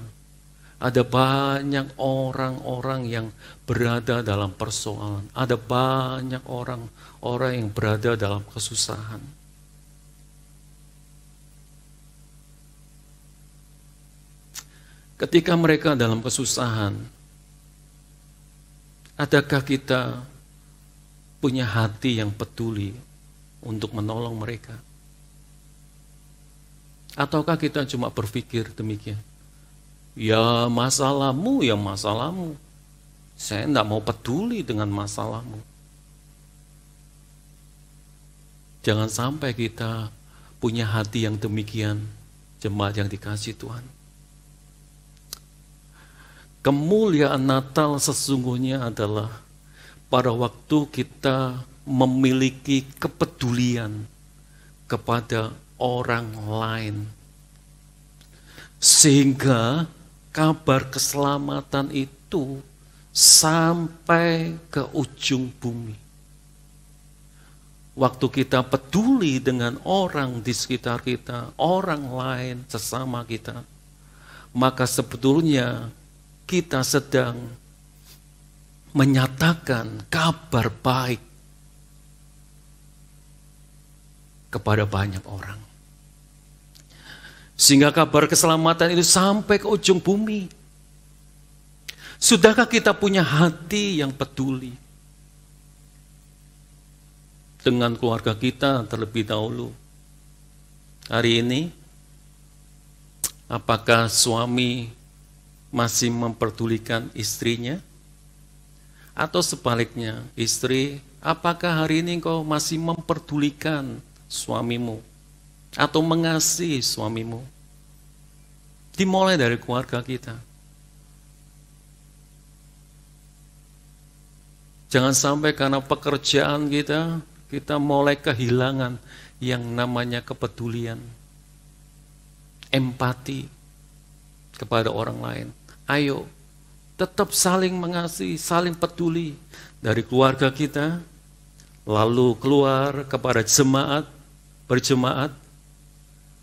ada banyak orang-orang yang berada dalam persoalan. Ada banyak orang-orang yang berada dalam kesusahan. Ketika mereka dalam kesusahan, adakah kita punya hati yang peduli untuk menolong mereka? Ataukah kita cuma berpikir demikian? Ya masalahmu, ya masalahmu. Saya tidak mau peduli dengan masalahmu. Jangan sampai kita punya hati yang demikian, jemaat yang dikasihi Tuhan. Kemuliaan Natal sesungguhnya adalah pada waktu kita memiliki kepedulian kepada orang lain, sehingga kabar keselamatan itu sampai ke ujung bumi. Waktu kita peduli dengan orang di sekitar kita, orang lain, sesama kita, maka sebetulnya kita sedang menyatakan kabar baik kepada banyak orang. Sehingga kabar keselamatan itu sampai ke ujung bumi. Sudahkah kita punya hati yang peduli dengan keluarga kita terlebih dahulu? Hari ini, apakah suami masih memperdulikan istrinya? Atau sebaliknya, istri, apakah hari ini kau masih memperdulikan suamimu? Atau mengasihi suamimu? Dimulai dari keluarga kita. Jangan sampai karena pekerjaan kita mulai kehilangan yang namanya kepedulian, empati kepada orang lain. Ayo, tetap saling mengasihi, saling peduli dari keluarga kita, lalu keluar kepada jemaat, berjemaat.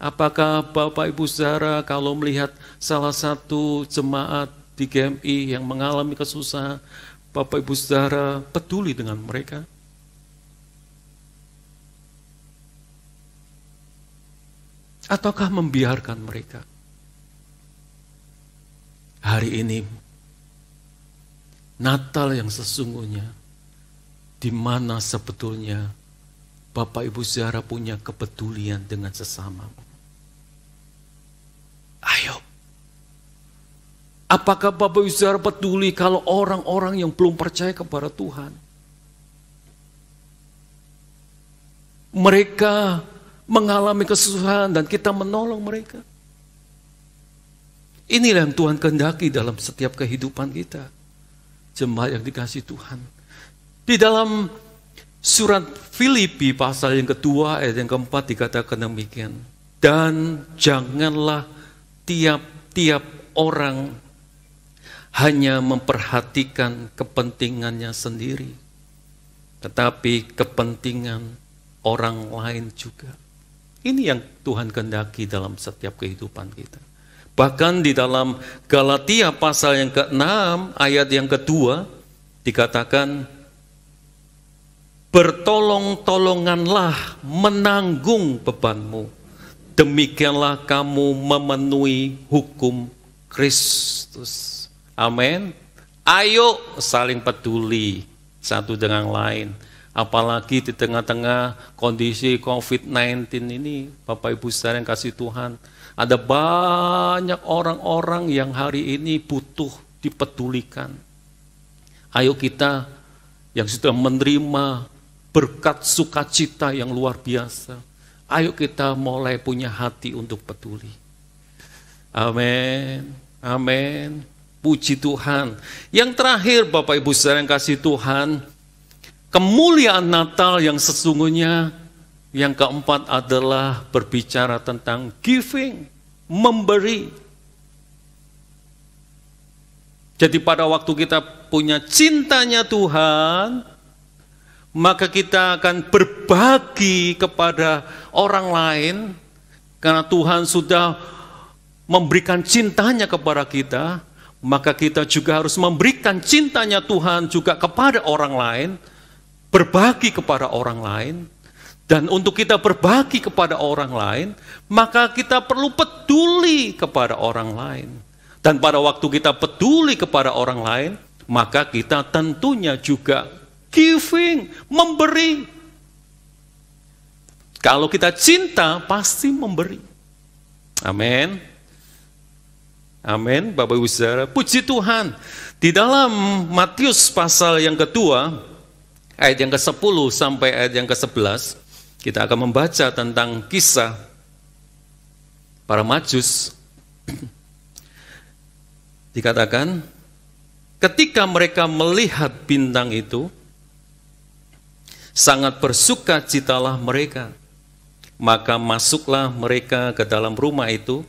Apakah Bapak Ibu Saudara kalau melihat salah satu jemaat di GMI yang mengalami kesusahan, Bapak Ibu Saudara peduli dengan mereka? Ataukah membiarkan mereka? Hari ini, Natal yang sesungguhnya, di mana sebetulnya Bapak Ibu Saudara punya kepedulian dengan sesamamu. Ayo. Apakah Bapak Ibu Saudara peduli kalau orang-orang yang belum percaya kepada Tuhan, mereka mengalami kesusahan dan kita menolong mereka? Inilah yang Tuhan kehendaki dalam setiap kehidupan kita, jemaat yang dikasihi Tuhan. Di dalam surat Filipi pasal yang kedua ayat yang keempat dikatakan demikian. Dan janganlah tiap-tiap orang hanya memperhatikan kepentingannya sendiri, tetapi kepentingan orang lain juga. Ini yang Tuhan kehendaki dalam setiap kehidupan kita. Bahkan di dalam Galatia pasal yang ke-6 ayat yang kedua dikatakan, bertolong-tolonganlah menanggung bebanmu, demikianlah kamu memenuhi hukum Kristus. Amin. Ayo saling peduli satu dengan lain. Apalagi di tengah-tengah kondisi COVID-19 ini, Bapak Ibu saudara yang kasih Tuhan, ada banyak orang-orang yang hari ini butuh dipedulikan. Ayo kita yang sudah menerima berkat sukacita yang luar biasa, ayo kita mulai punya hati untuk peduli. Amin, amin. Puji Tuhan. Yang terakhir Bapak Ibu saudara yang kasih Tuhan, kemuliaan Natal yang sesungguhnya yang keempat adalah berbicara tentang giving, memberi. Jadi pada waktu kita punya cintanya Tuhan, maka kita akan berbagi kepada orang lain, karena Tuhan sudah memberikan cintanya kepada kita, maka kita juga harus memberikan cintanya Tuhan juga kepada orang lain, berbagi kepada orang lain. Dan untuk kita berbagi kepada orang lain, maka kita perlu peduli kepada orang lain. Dan pada waktu kita peduli kepada orang lain, maka kita tentunya juga giving, memberi. Kalau kita cinta, pasti memberi. Amin. Amin, Bapak Ibu Saudara. Puji Tuhan. Di dalam Matius pasal yang kedua, ayat yang ke-10 sampai ayat yang ke-11, kita akan membaca tentang kisah para Majus. Dikatakan, ketika mereka melihat bintang itu, sangat bersukacitalah mereka. Maka masuklah mereka ke dalam rumah itu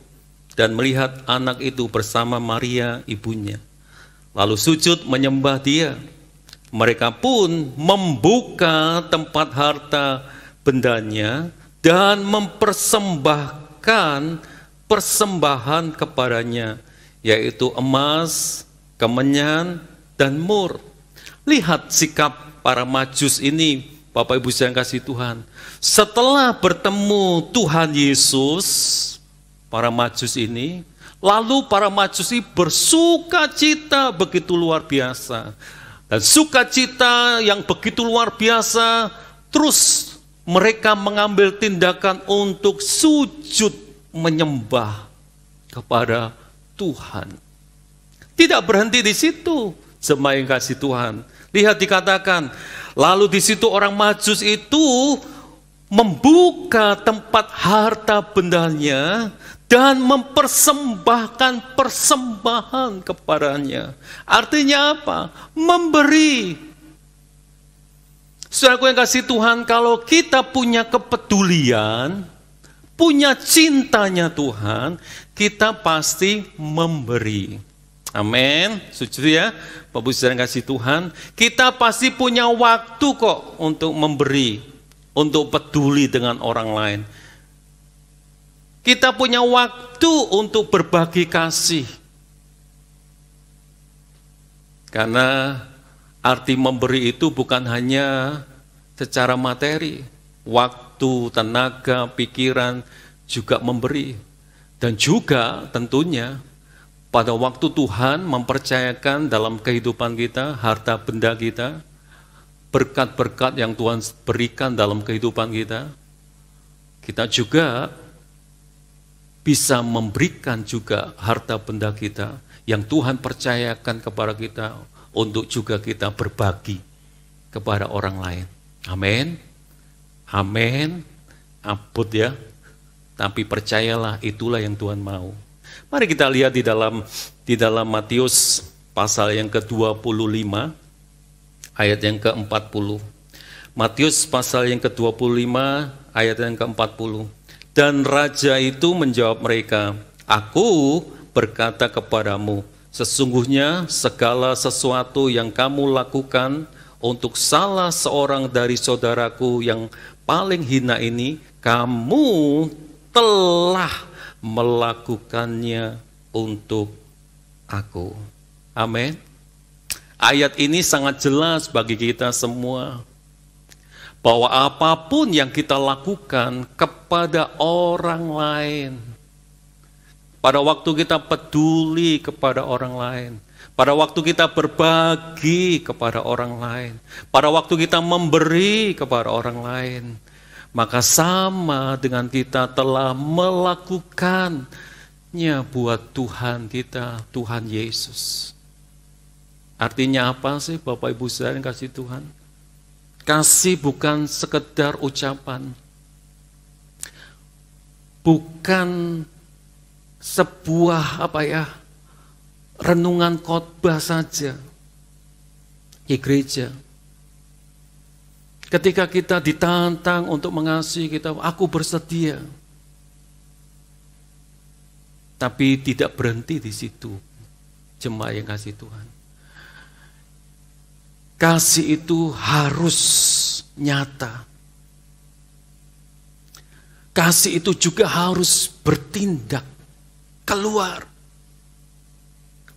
dan melihat anak itu bersama Maria ibunya. Lalu sujud menyembah dia. Mereka pun membuka tempat harta bendanya dan mempersembahkan persembahan kepadanya, yaitu emas, kemenyan, dan mur. Lihat sikap para Majus ini, Bapak Ibu yang kasih Tuhan. Setelah bertemu Tuhan Yesus, para Majus ini, lalu para Majus ini bersukacita begitu luar biasa. Dan sukacita yang begitu luar biasa, terus mereka mengambil tindakan untuk sujud menyembah kepada Tuhan. Tidak berhenti di situ, jemaat yang kasih Tuhan. Lihat dikatakan, lalu di situ orang Majus itu membuka tempat harta bendanya dan mempersembahkan persembahan kepadanya. Artinya apa? Memberi. Saudaraku yang kasih Tuhan, kalau kita punya kepedulian, punya cintanya Tuhan, kita pasti memberi. Amin. Setuju ya, Bapak Ibu saudara yang kasih Tuhan. Kita pasti punya waktu kok untuk memberi, untuk peduli dengan orang lain. Kita punya waktu untuk berbagi kasih. Karena arti memberi itu bukan hanya secara materi, waktu, tenaga, pikiran juga memberi. Dan juga tentunya pada waktu Tuhan mempercayakan dalam kehidupan kita, harta benda kita, berkat-berkat yang Tuhan berikan dalam kehidupan kita, kita juga bisa memberikan juga harta benda kita yang Tuhan percayakan kepada kita untuk juga kita berbagi kepada orang lain. Amin. Amin. Abot ya. Tapi percayalah, itulah yang Tuhan mau. Mari kita lihat di dalam Matius pasal yang ke-25 ayat yang ke-40. Matius pasal yang ke-25 ayat yang ke-40. Dan raja itu menjawab mereka, aku berkata kepadamu, sesungguhnya segala sesuatu yang kamu lakukan untuk salah seorang dari saudaraku yang paling hina ini, kamu telah melakukannya untuk aku. Amin. Ayat ini sangat jelas bagi kita semua, bahwa apapun yang kita lakukan kepada orang lain, pada waktu kita peduli kepada orang lain, pada waktu kita berbagi kepada orang lain, pada waktu kita memberi kepada orang lain, maka sama dengan kita telah melakukannya buat Tuhan kita, Tuhan Yesus. Artinya apa sih Bapak Ibu saudara yang kasih Tuhan? Kasih bukan sekedar ucapan, bukan sebuah renungan khotbah saja di gereja. Ketika kita ditantang untuk mengasihi, kita, aku bersedia. Tapi tidak berhenti di situ, jemaat yang kasih Tuhan. Kasih itu harus nyata. Kasih itu juga harus bertindak, keluar,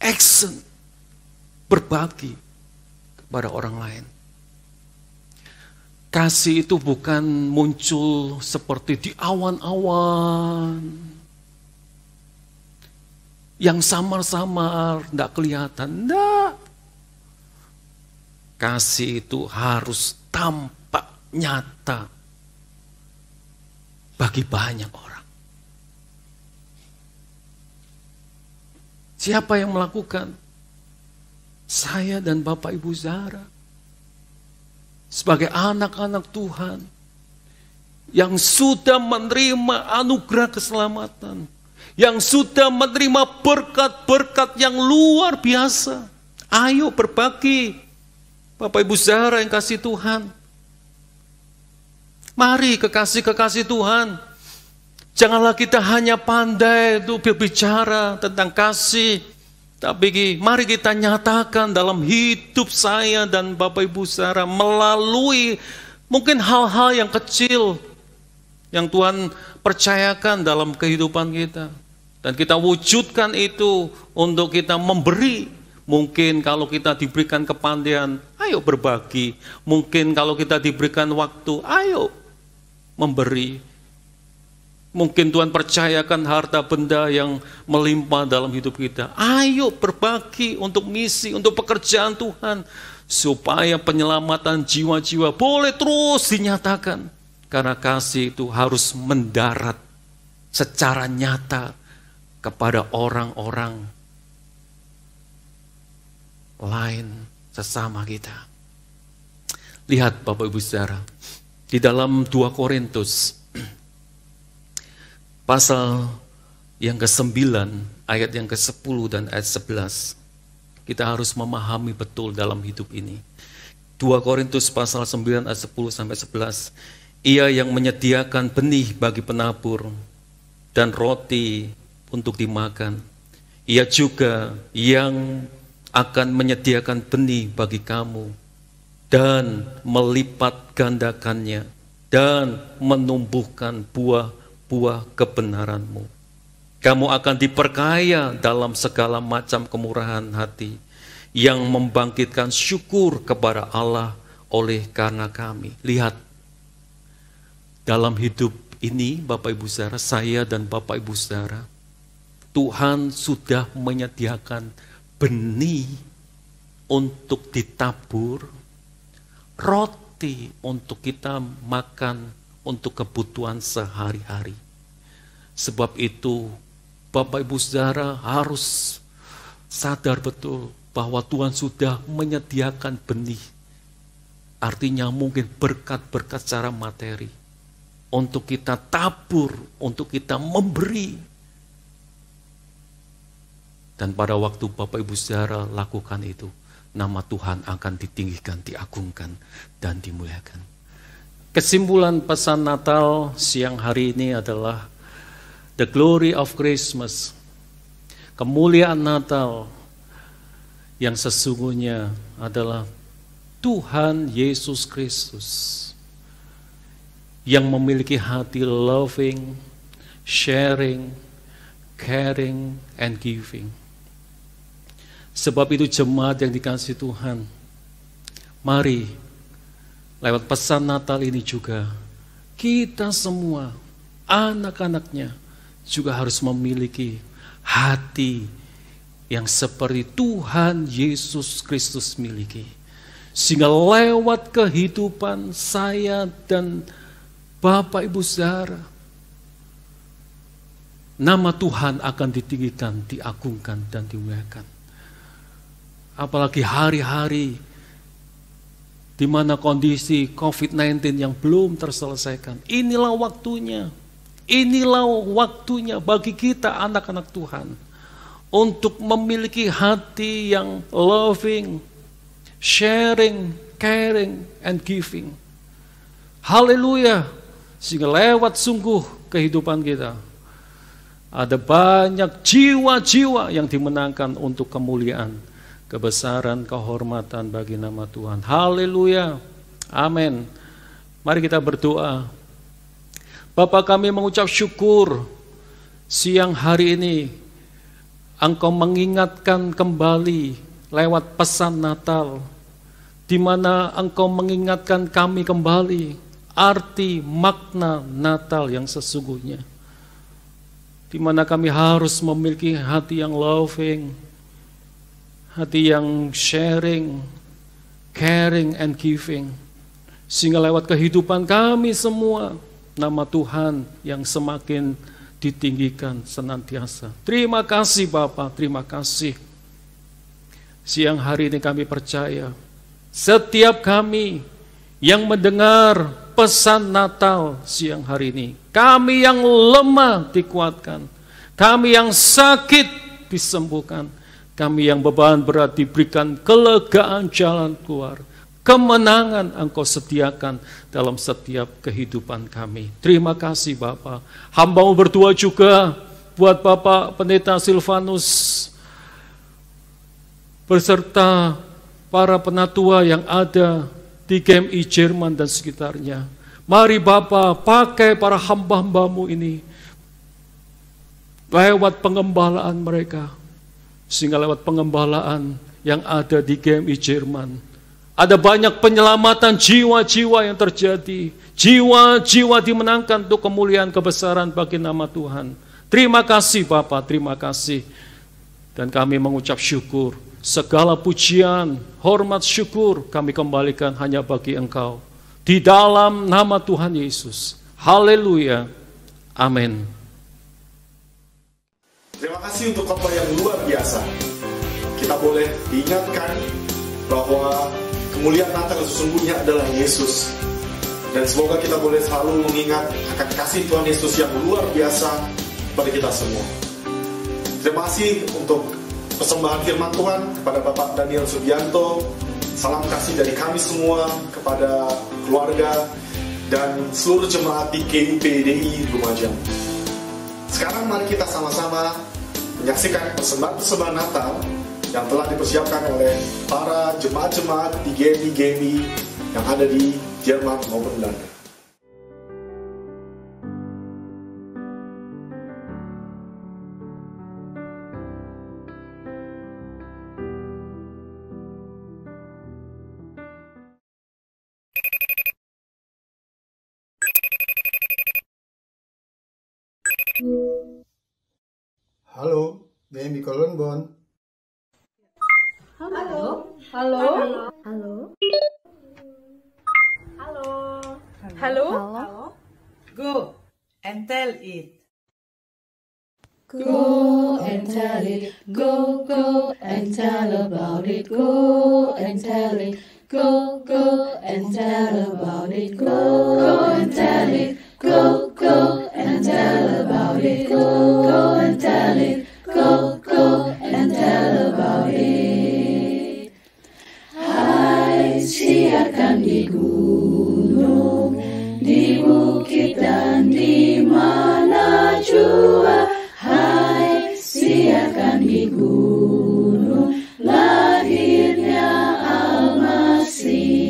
action, berbagi kepada orang lain. Kasih itu bukan muncul seperti di awan-awan yang samar-samar, tidak kelihatan, tidak. Kasih itu harus tampak nyata bagi banyak orang. Siapa yang melakukan? Saya dan Bapak Ibu saudara. Sebagai anak-anak Tuhan yang sudah menerima anugerah keselamatan, yang sudah menerima berkat-berkat yang luar biasa. Ayo berbagi. Bapak Ibu saudara yang kasih Tuhan, mari kekasih-kekasih Tuhan, janganlah kita hanya pandai untuk berbicara tentang kasih, tapi mari kita nyatakan dalam hidup saya dan Bapak Ibu saudara melalui mungkin hal-hal yang kecil yang Tuhan percayakan dalam kehidupan kita, dan kita wujudkan itu untuk kita memberi. Mungkin kalau kita diberikan kepandaian, ayo berbagi. Mungkin kalau kita diberikan waktu, ayo memberi. Mungkin Tuhan percayakan harta benda yang melimpah dalam hidup kita. Ayo berbagi untuk misi, untuk pekerjaan Tuhan. Supaya penyelamatan jiwa-jiwa boleh terus dinyatakan. Karena kasih itu harus mendarat secara nyata kepada orang-orang lain sesama kita. Lihat Bapak Ibu saudara, di dalam 2 Korintus pasal yang ke-9 ayat yang ke-10 dan ayat 11, kita harus memahami betul dalam hidup ini. 2 Korintus pasal 9 ayat 10 sampai 11, ia yang menyediakan benih bagi penabur dan roti untuk dimakan, ia juga yang akan menyediakan benih bagi kamu dan melipat gandakannya dan menumbuhkan buah-buah kebenaranmu. Kamu akan diperkaya dalam segala macam kemurahan hati yang membangkitkan syukur kepada Allah oleh karena kami. Lihat, dalam hidup ini Bapak Ibu saudara, saya dan Bapak Ibu saudara, Tuhan sudah menyediakan benih untuk ditabur, roti untuk kita makan untuk kebutuhan sehari-hari. Sebab itu Bapak Ibu saudara harus sadar betul bahwa Tuhan sudah menyediakan benih. Artinya mungkin berkat-berkat secara materi untuk kita tabur, untuk kita memberi. Dan pada waktu Bapak Ibu saudara lakukan itu, nama Tuhan akan ditinggikan, diagungkan, dan dimuliakan. Kesimpulan pesan Natal siang hari ini adalah the glory of Christmas. Kemuliaan Natal yang sesungguhnya adalah Tuhan Yesus Kristus yang memiliki hati loving, sharing, caring, and giving. Sebab itu jemaat yang dikasihi Tuhan, mari lewat pesan Natal ini juga kita semua anak-anaknya juga harus memiliki hati yang seperti Tuhan Yesus Kristus miliki. Sehingga lewat kehidupan saya dan Bapak Ibu Saudara, nama Tuhan akan ditinggikan, diagungkan, dan dimuliakan. Apalagi hari-hari di mana kondisi COVID-19 yang belum terselesaikan. Inilah waktunya bagi kita anak-anak Tuhan untuk memiliki hati yang loving, sharing, caring, and giving. Haleluya. Sehingga lewat sungguh kehidupan kita ada banyak jiwa-jiwa yang dimenangkan untuk kemuliaan, kebesaran, kehormatan bagi nama Tuhan. Haleluya. Amin. Mari kita berdoa. Bapa, kami mengucap syukur siang hari ini Engkau mengingatkan kembali lewat pesan Natal, di mana Engkau mengingatkan kami kembali arti makna Natal yang sesungguhnya, di mana kami harus memiliki hati yang loving, hati yang sharing, caring, and giving, sehingga lewat kehidupan kami semua nama Tuhan yang semakin ditinggikan senantiasa. Terima kasih Bapa, terima kasih. Siang hari ini kami percaya setiap kami yang mendengar pesan Natal siang hari ini, kami yang lemah dikuatkan, kami yang sakit disembuhkan, kami yang beban berat diberikan kelegaan jalan keluar, kemenangan Engkau sediakan dalam setiap kehidupan kami. Terima kasih Bapa. Hamba-Mu berdoa juga buat Bapak Pendeta Silvanus beserta para penatua yang ada di GMI Jerman dan sekitarnya. Mari Bapa, pakai para hamba-hamba-Mu ini lewat pengembalaan mereka, sehingga lewat pengembalaan yang ada di GMI Jerman ada banyak penyelamatan jiwa-jiwa yang terjadi, jiwa-jiwa dimenangkan untuk kemuliaan kebesaran bagi nama Tuhan. Terima kasih Bapa, terima kasih. Dan kami mengucap syukur, segala pujian, hormat, syukur kami kembalikan hanya bagi Engkau, di dalam nama Tuhan Yesus. Haleluya. Amin. Terima kasih untuk khotbah yang luar biasa. Kita boleh diingatkan bahwa kemuliaan Natal sesungguhnya adalah Yesus. Dan semoga kita boleh selalu mengingat akan kasih Tuhan Yesus yang luar biasa pada kita semua. Terima kasih untuk persembahan firman Tuhan kepada Bapak Daniel Subianto. Salam kasih dari kami semua kepada keluarga dan seluruh jemaat di KUPDI Lumajang. Sekarang mari kita sama-sama menyaksikan persembahan Natal yang telah dipersiapkan oleh para jemaat-jemaat di GMI yang ada di Jerman maupun Belanda. Halo, GMI Kolonbon. Halo. Halo. Halo. Halo. Halo. Go and tell it. Go and tell it. Go and tell about it. Go and tell it. Go and tell about it. Go and tell it. Go and tell about it. Go and tell it. Go and tell about it. Hai, siarkan di gunung, di bukit dan di mana jua. Hai, siarkan di gunung, lahirnya Al-Masih.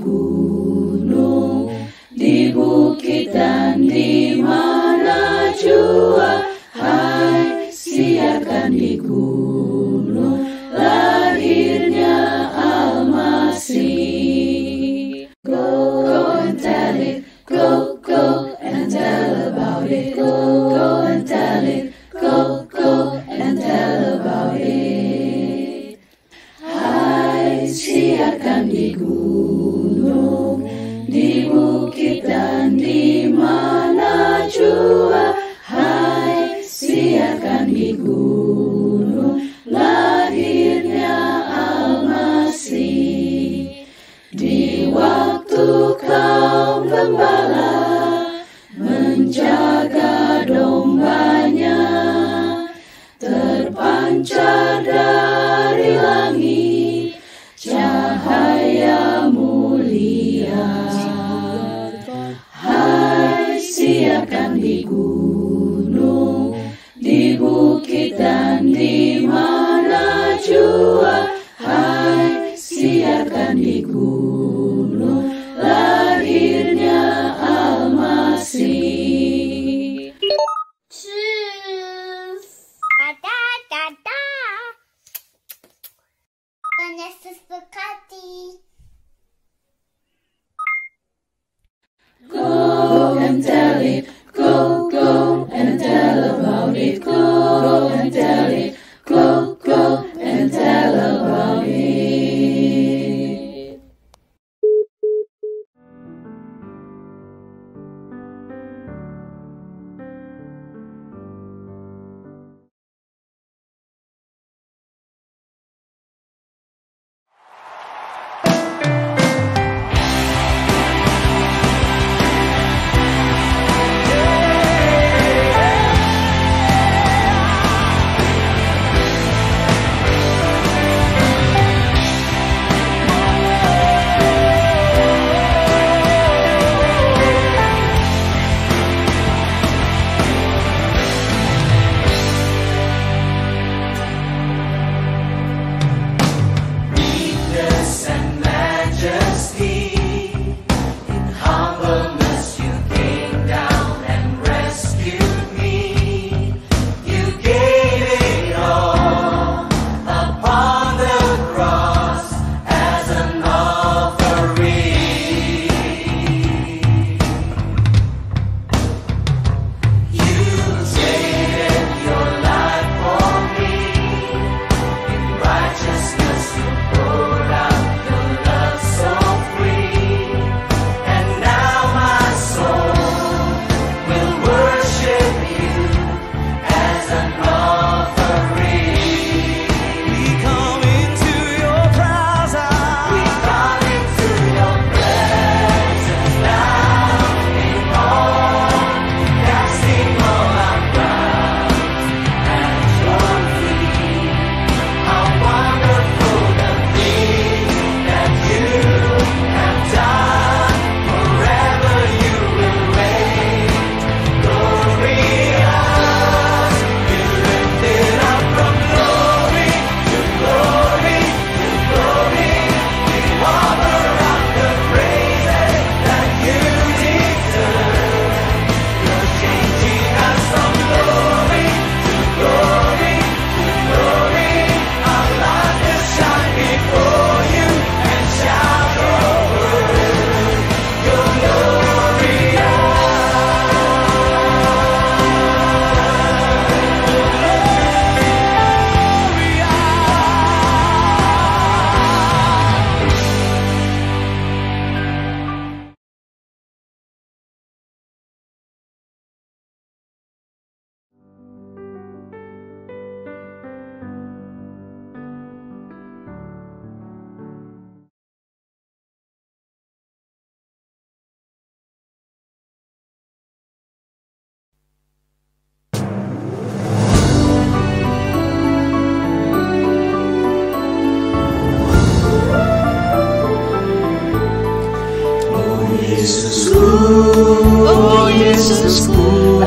gunung, di bukit dan di mana jua. Hai, siarkan di gunung lahirnya Al-Masih. Go and tell it, go and tell about it. Go and tell it, go and tell about it. Hai, siarkan di gunung, di bukit dan di mana jua. Hai, siarkan di gunung lahirnya Al-Masih. Di waktu kaum gembala menjaga dombanya, terpancar dari langit cahaya mulia. Hai, siarkan di gunung, di bukit dan di mana jua. Hai, siarkan di gunung lahirnya Al-Masih. Tuhan Yesus berkati. Go and tell it, go and tell about it. Go and tell it, go and tell about it.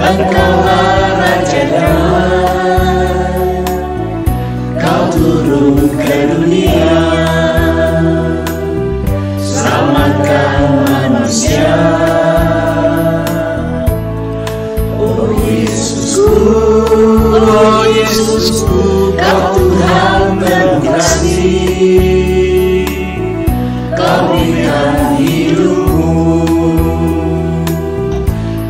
Engkaulah Raja-Nya, Kau turun ke dunia, selamatkan Oh Yesusku, Kau Tuhan penuh kasih, Kau berikan hidupmu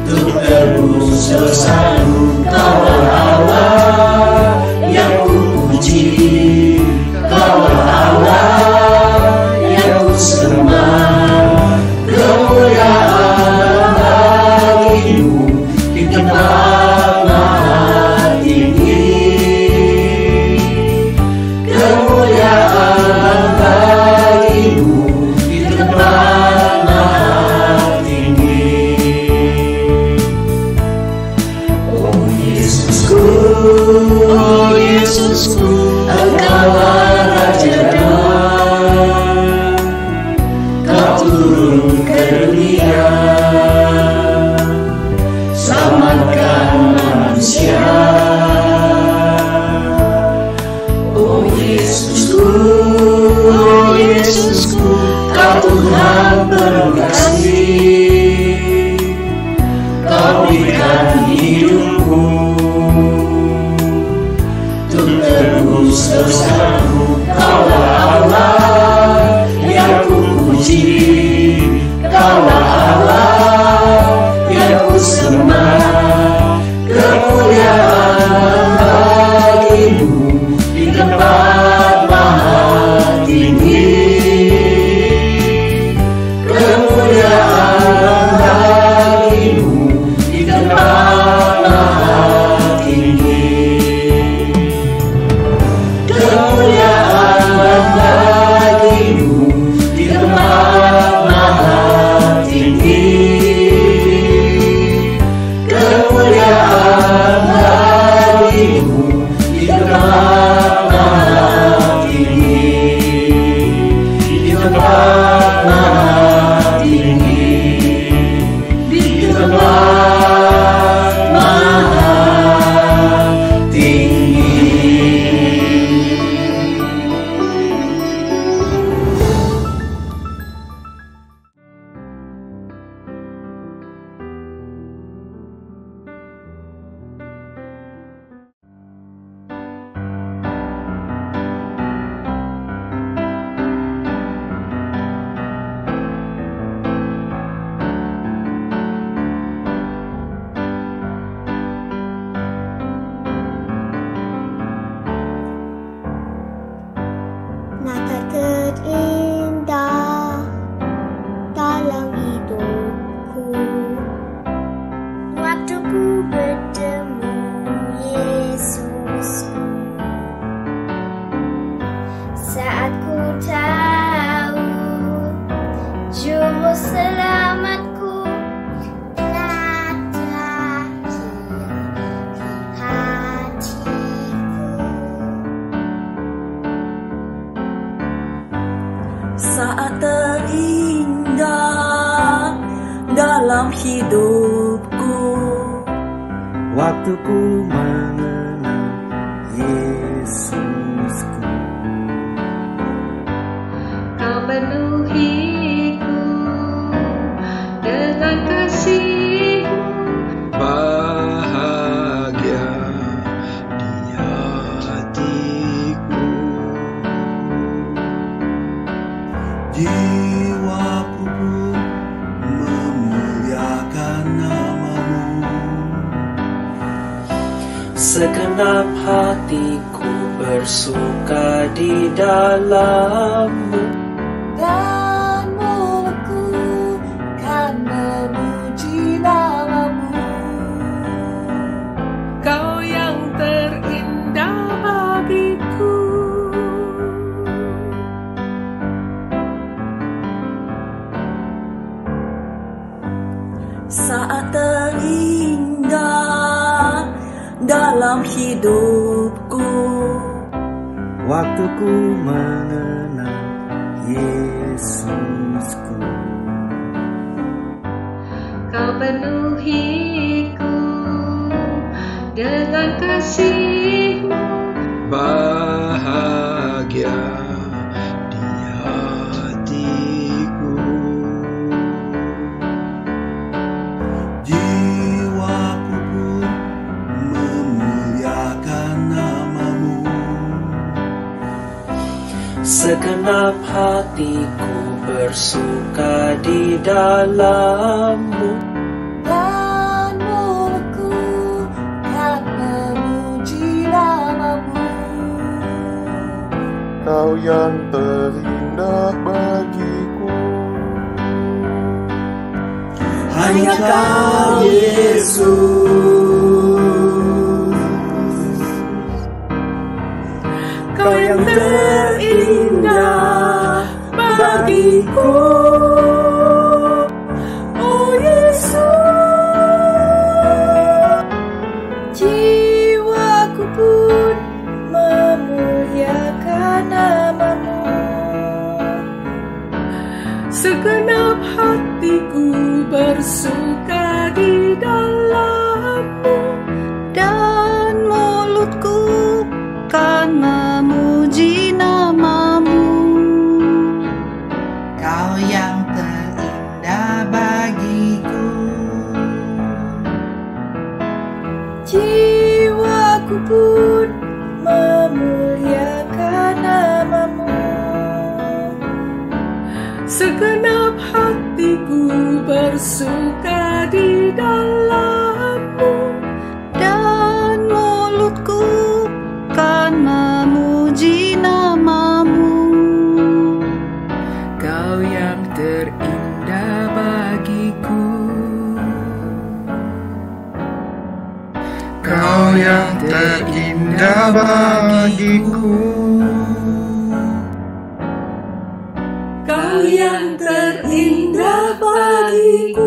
untuk tebus dosaku. Kau Allah yang kupuji, Kau Allah yang kusembah, kemuliaan bagimu di tempat maha tinggi, kemuliaan bagimu di tempat maha tinggi. Oh Yesusku, oh Yesusku, Engkaulah Raja damai, Kau turun ke dunia, selamatkan manusia. Oh Yesusku, oh Yesusku, Kau Tuhan penuh kasih, Kau berikan hidupmu untuk tebus dosaku. Kaulah Allah yang kupuji, Kaulah Allah yang kusembah, kemuliaan bagimu di tempat maha tinggi, kemuliaan bagimu di tempat maha tinggi, kemuliaan bagimu di tempat maha tinggi, kemuliaan bagimu di tempat maha tinggi, di tempat maha tinggi, di tempat maha tinggi. Natal terindah dalam hidupku, waktu ku bertemu Yesusku. Saat ku tahu Juru Selamatku telah lahir di hatiku. Saat terindah dalam hidupku, Waktu ku mengenal Yesusku. Kau penuhiku dengan kasih-Mu. Bahagia di hatiku, jiwaku pun memuliakan nama-Mu. segenap hatiku bersuka di dalam-Mu. Dan mulutku kan memuji nama-Mu. Kau yang terindah bagiku. Saat terindah dalam hidupku, Waktu ku mengenal Yesusku. Kau penuhiku dengan kasih-Mu. Bahagia di hatiku, jiwaku pun memuliakan segenap hatiku bersuka di dalam-Mu. Dan mulutku kan memuji nama-Mu. Kau yang terindah bagiku. Hanya Kau Yesus, Kau yang terindah bagiku. Oh Yesus, Jiwaku pun memuliakan nama-Mu. segenap hatiku bersuka di dalam-Mu. Dan mulutku kan memuji nama-Mu. Kau yang terindah bagiku. Jiwaku pun memuliakan nama-Mu. Segenap hatiku bersuka di dalam-Mu. Dan mulutku kan memuji nama-Mu. Kau yang terindah bagiku. Kau yang terindah bagiku. Kau yang terindah bagiku.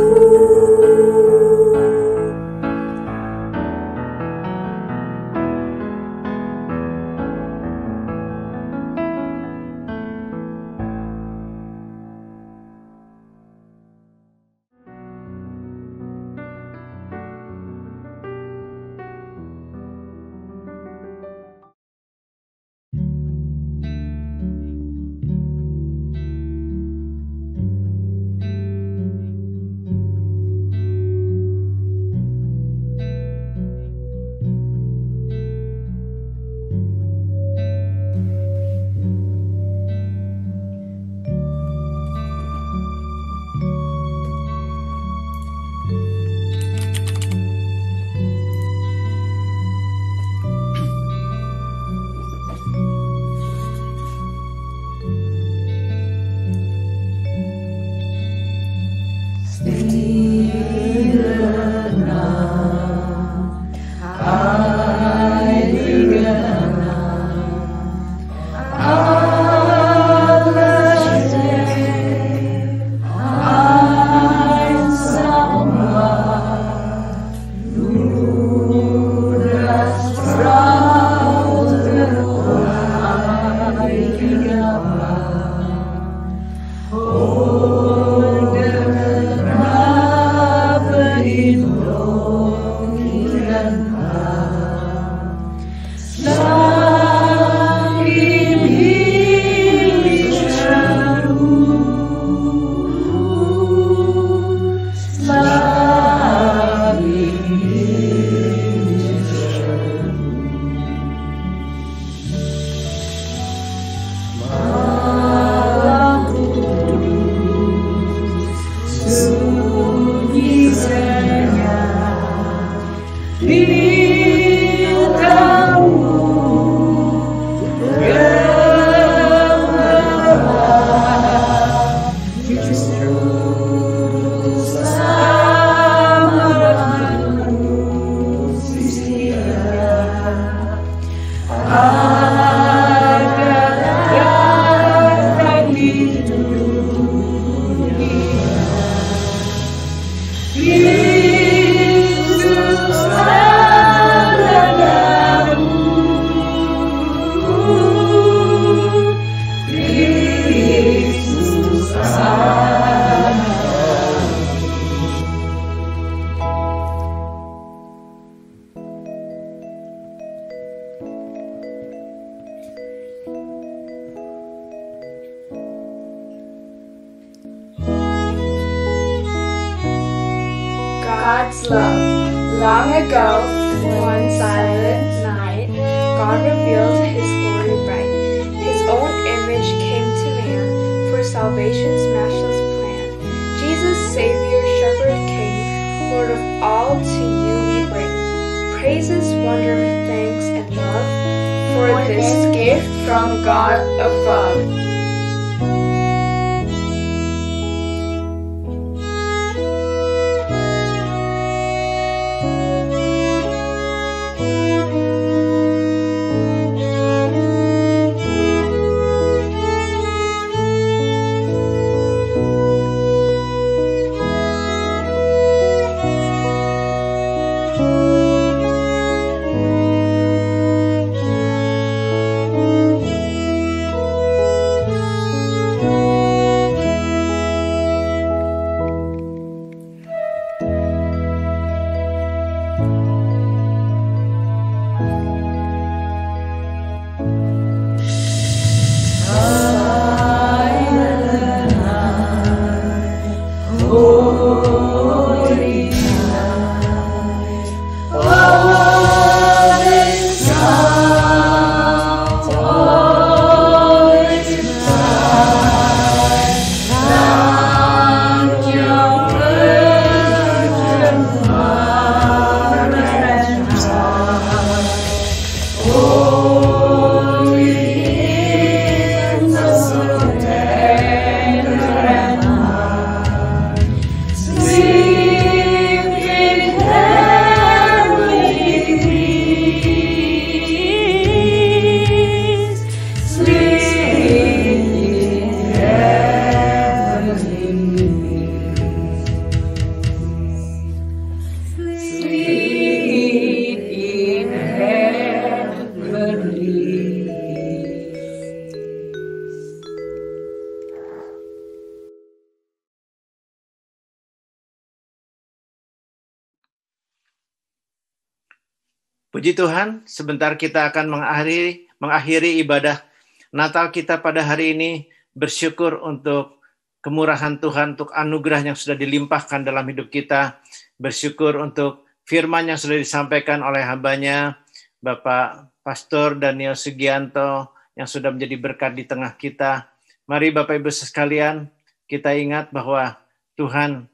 God's love. Long ago, one silent night, God revealed His glory bright. His own image all to you we bring praises, wonder, thanks, and love for this gift from God above. Puji Tuhan, sebentar kita akan mengakhiri ibadah Natal kita pada hari ini, bersyukur untuk kemurahan Tuhan, untuk anugerah yang sudah dilimpahkan dalam hidup kita, bersyukur untuk firman yang sudah disampaikan oleh hambanya, Bapak Pastor Daniel Sugianto, yang sudah menjadi berkat di tengah kita. Mari Bapak Ibu sekalian, kita ingat bahwa Tuhan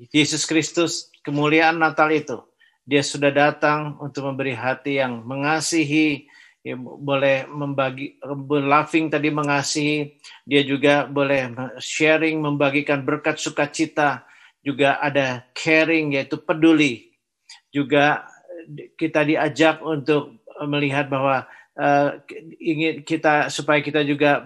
Yesus Kristus, kemuliaan Natal itu, Dia sudah datang untuk memberi hati yang mengasihi, ya, boleh membagi, laughing tadi mengasihi, dia juga boleh sharing, membagikan berkat sukacita, juga ada caring yaitu peduli. Juga kita diajak untuk melihat bahwa ingin kita supaya kita juga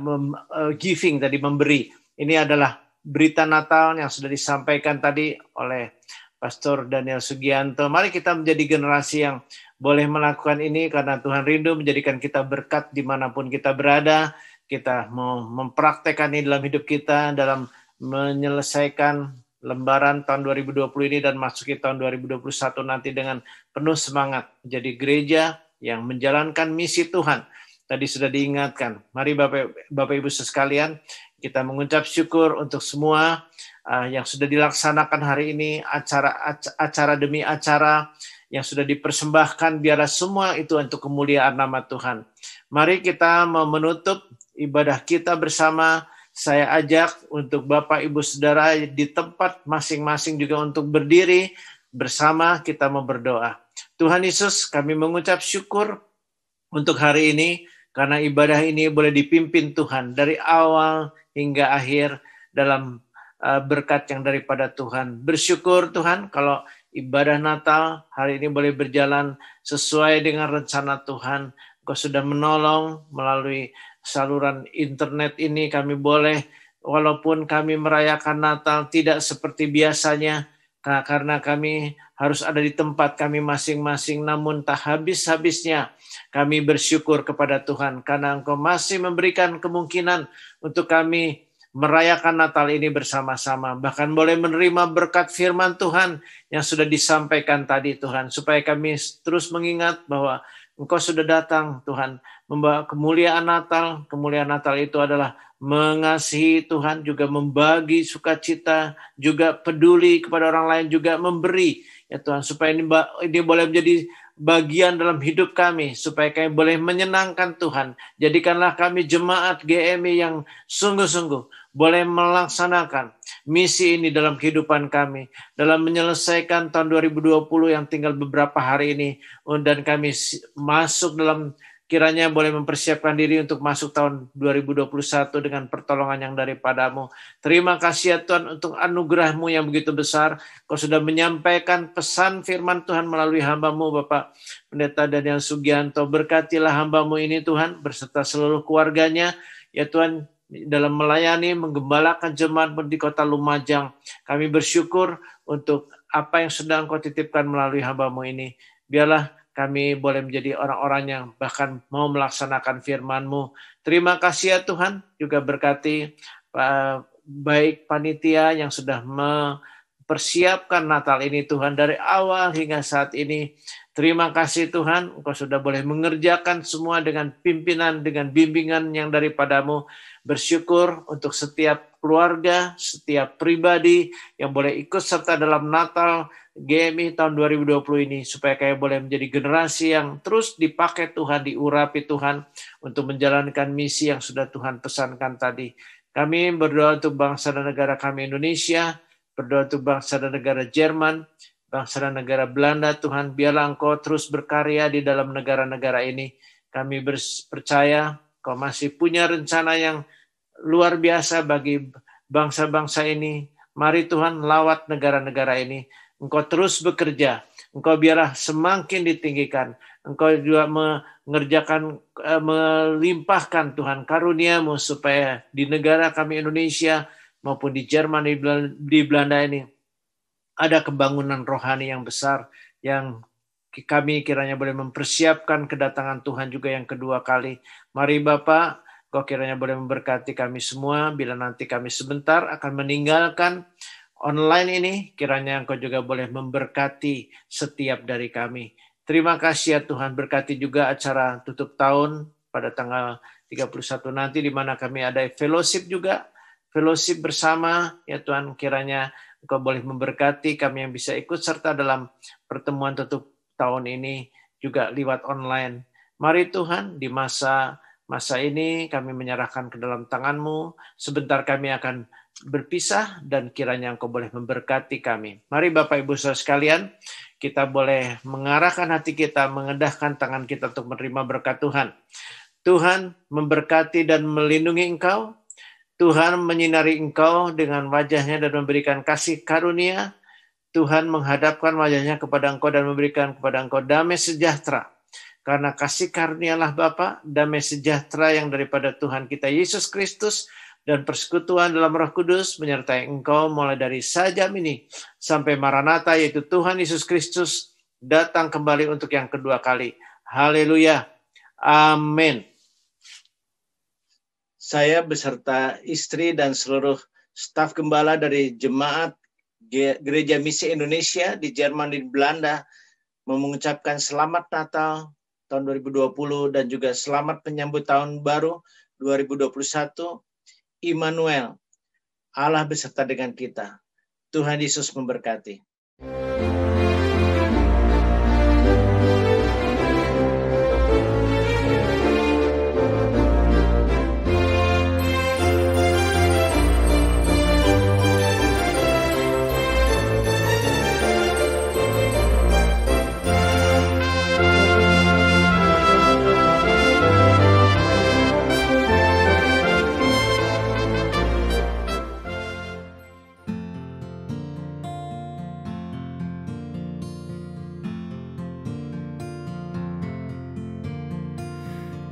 giving tadi, memberi. Ini adalah berita Natal yang sudah disampaikan tadi oleh Pastor Daniel Sugianto. Mari kita menjadi generasi yang boleh melakukan ini karena Tuhan rindu menjadikan kita berkat dimanapun kita berada. Kita mau mempraktekkan ini dalam hidup kita, dalam menyelesaikan lembaran tahun 2020 ini dan masuki tahun 2021 nanti dengan penuh semangat menjadi gereja yang menjalankan misi Tuhan. Tadi sudah diingatkan. Mari Bapak Ibu sekalian, kita mengucap syukur untuk semua yang sudah dilaksanakan hari ini, acara demi acara yang sudah dipersembahkan, biarlah semua itu untuk kemuliaan nama Tuhan. Mari kita menutup ibadah kita bersama. Saya ajak untuk Bapak Ibu Saudara di tempat masing-masing juga untuk berdiri bersama, kita mau berdoa. Tuhan Yesus, kami mengucap syukur untuk hari ini, karena ibadah ini boleh dipimpin Tuhan dari awal hingga akhir dalam berkat yang daripada Tuhan. Bersyukur Tuhan kalau ibadah Natal hari ini boleh berjalan sesuai dengan rencana Tuhan. Engkau sudah menolong melalui saluran internet ini, kami boleh, walaupun kami merayakan Natal tidak seperti biasanya, karena kami harus ada di tempat kami masing-masing, namun tak habis-habisnya kami bersyukur kepada Tuhan, karena Engkau masih memberikan kemungkinan untuk kami merayakan Natal ini bersama-sama, bahkan boleh menerima berkat firman Tuhan yang sudah disampaikan tadi Tuhan, supaya kami terus mengingat bahwa Engkau sudah datang Tuhan, membawa kemuliaan Natal. Kemuliaan Natal itu adalah mengasihi Tuhan, juga membagi sukacita, juga peduli kepada orang lain, juga memberi ya Tuhan, supaya ini boleh menjadi bagian dalam hidup kami, supaya kami boleh menyenangkan Tuhan. Jadikanlah kami jemaat GMI yang sungguh-sungguh boleh melaksanakan misi ini dalam kehidupan kami, dalam menyelesaikan tahun 2020 yang tinggal beberapa hari ini, dan kami masuk dalam, kiranya boleh mempersiapkan diri untuk masuk tahun 2021 dengan pertolongan yang daripadamu. Terima kasih ya Tuhan untuk anugerah-Mu yang begitu besar. Kau sudah menyampaikan pesan firman Tuhan melalui hamba-Mu Bapak Pendeta Daniel Sugianto. Berkatilah hamba-Mu ini Tuhan beserta seluruh keluarganya. Ya Tuhan, dalam melayani, menggembalakan jemaat di kota Lumajang. Kami bersyukur untuk apa yang sedang Kau titipkan melalui hamba-Mu ini. Biarlah kami boleh menjadi orang-orang yang bahkan mau melaksanakan firman-Mu. Terima kasih ya Tuhan, juga berkati baik panitia yang sudah mempersiapkan Natal ini Tuhan dari awal hingga saat ini. Terima kasih Tuhan, Engkau sudah boleh mengerjakan semua dengan pimpinan, dengan bimbingan yang daripadamu. Bersyukur untuk setiap keluarga, setiap pribadi yang boleh ikut serta dalam Natal GMI tahun 2020 ini, supaya kami boleh menjadi generasi yang terus dipakai Tuhan, diurapi Tuhan untuk menjalankan misi yang sudah Tuhan pesankan tadi. Kami berdoa untuk bangsa dan negara kami Indonesia, berdoa untuk bangsa dan negara Jerman, bangsa dan negara Belanda. Tuhan, biarlah Engkau terus berkarya di dalam negara-negara ini. Kami percaya Kau masih punya rencana yang luar biasa bagi bangsa-bangsa ini. Mari Tuhan, lawat negara-negara ini. Engkau terus bekerja, Engkau biarlah semakin ditinggikan, Engkau juga mengerjakan, melimpahkan Tuhan karunia-Mu supaya di negara kami Indonesia maupun di Jerman, di Belanda ini ada pembangunan rohani yang besar yang kami kiranya boleh mempersiapkan kedatangan Tuhan juga yang kedua kali. Mari Bapak, Kau kiranya boleh memberkati kami semua bila nanti kami sebentar akan meninggalkan online ini, kiranya Engkau juga boleh memberkati setiap dari kami. Terima kasih ya Tuhan, berkati juga acara tutup tahun pada tanggal 31 nanti, di mana kami ada fellowship juga, fellowship bersama. Ya Tuhan, kiranya Engkau boleh memberkati kami yang bisa ikut serta dalam pertemuan tutup tahun ini juga lewat online. Mari Tuhan, di masa ini kami menyerahkan ke dalam tangan-Mu. Sebentar kami akan berpisah dan kiranya Engkau boleh memberkati kami. Mari Bapak Ibu Saudara sekalian, kita boleh mengarahkan hati kita, mengedahkan tangan kita untuk menerima berkat Tuhan. Tuhan memberkati dan melindungi engkau. Tuhan menyinari engkau dengan wajahnya dan memberikan kasih karunia. Tuhan menghadapkan wajahnya kepada engkau dan memberikan kepada engkau damai sejahtera. Karena kasih karunialah Bapa, damai sejahtera yang daripada Tuhan kita Yesus Kristus dan persekutuan dalam Roh Kudus menyertai engkau mulai dari sajam ini sampai Maranatha, yaitu Tuhan Yesus Kristus datang kembali untuk yang kedua kali. Haleluya. Amin. Saya beserta istri dan seluruh staf gembala dari Jemaat Gereja Misi Indonesia di Jerman dan Belanda mengucapkan selamat Natal tahun 2020 dan juga selamat penyambut tahun baru 2021. Immanuel, Allah beserta dengan kita. Tuhan Yesus memberkati.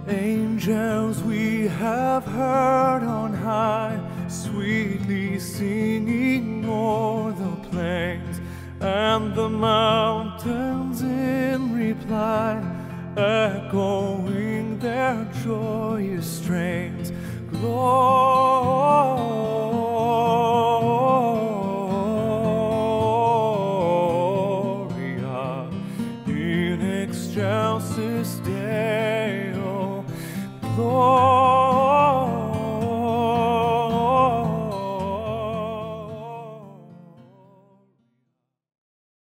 Angels we have heard on high, sweetly singing o'er the plains, and the mountains in reply, echoing their joyous strains. Gloria in excelsis Deo. Gloria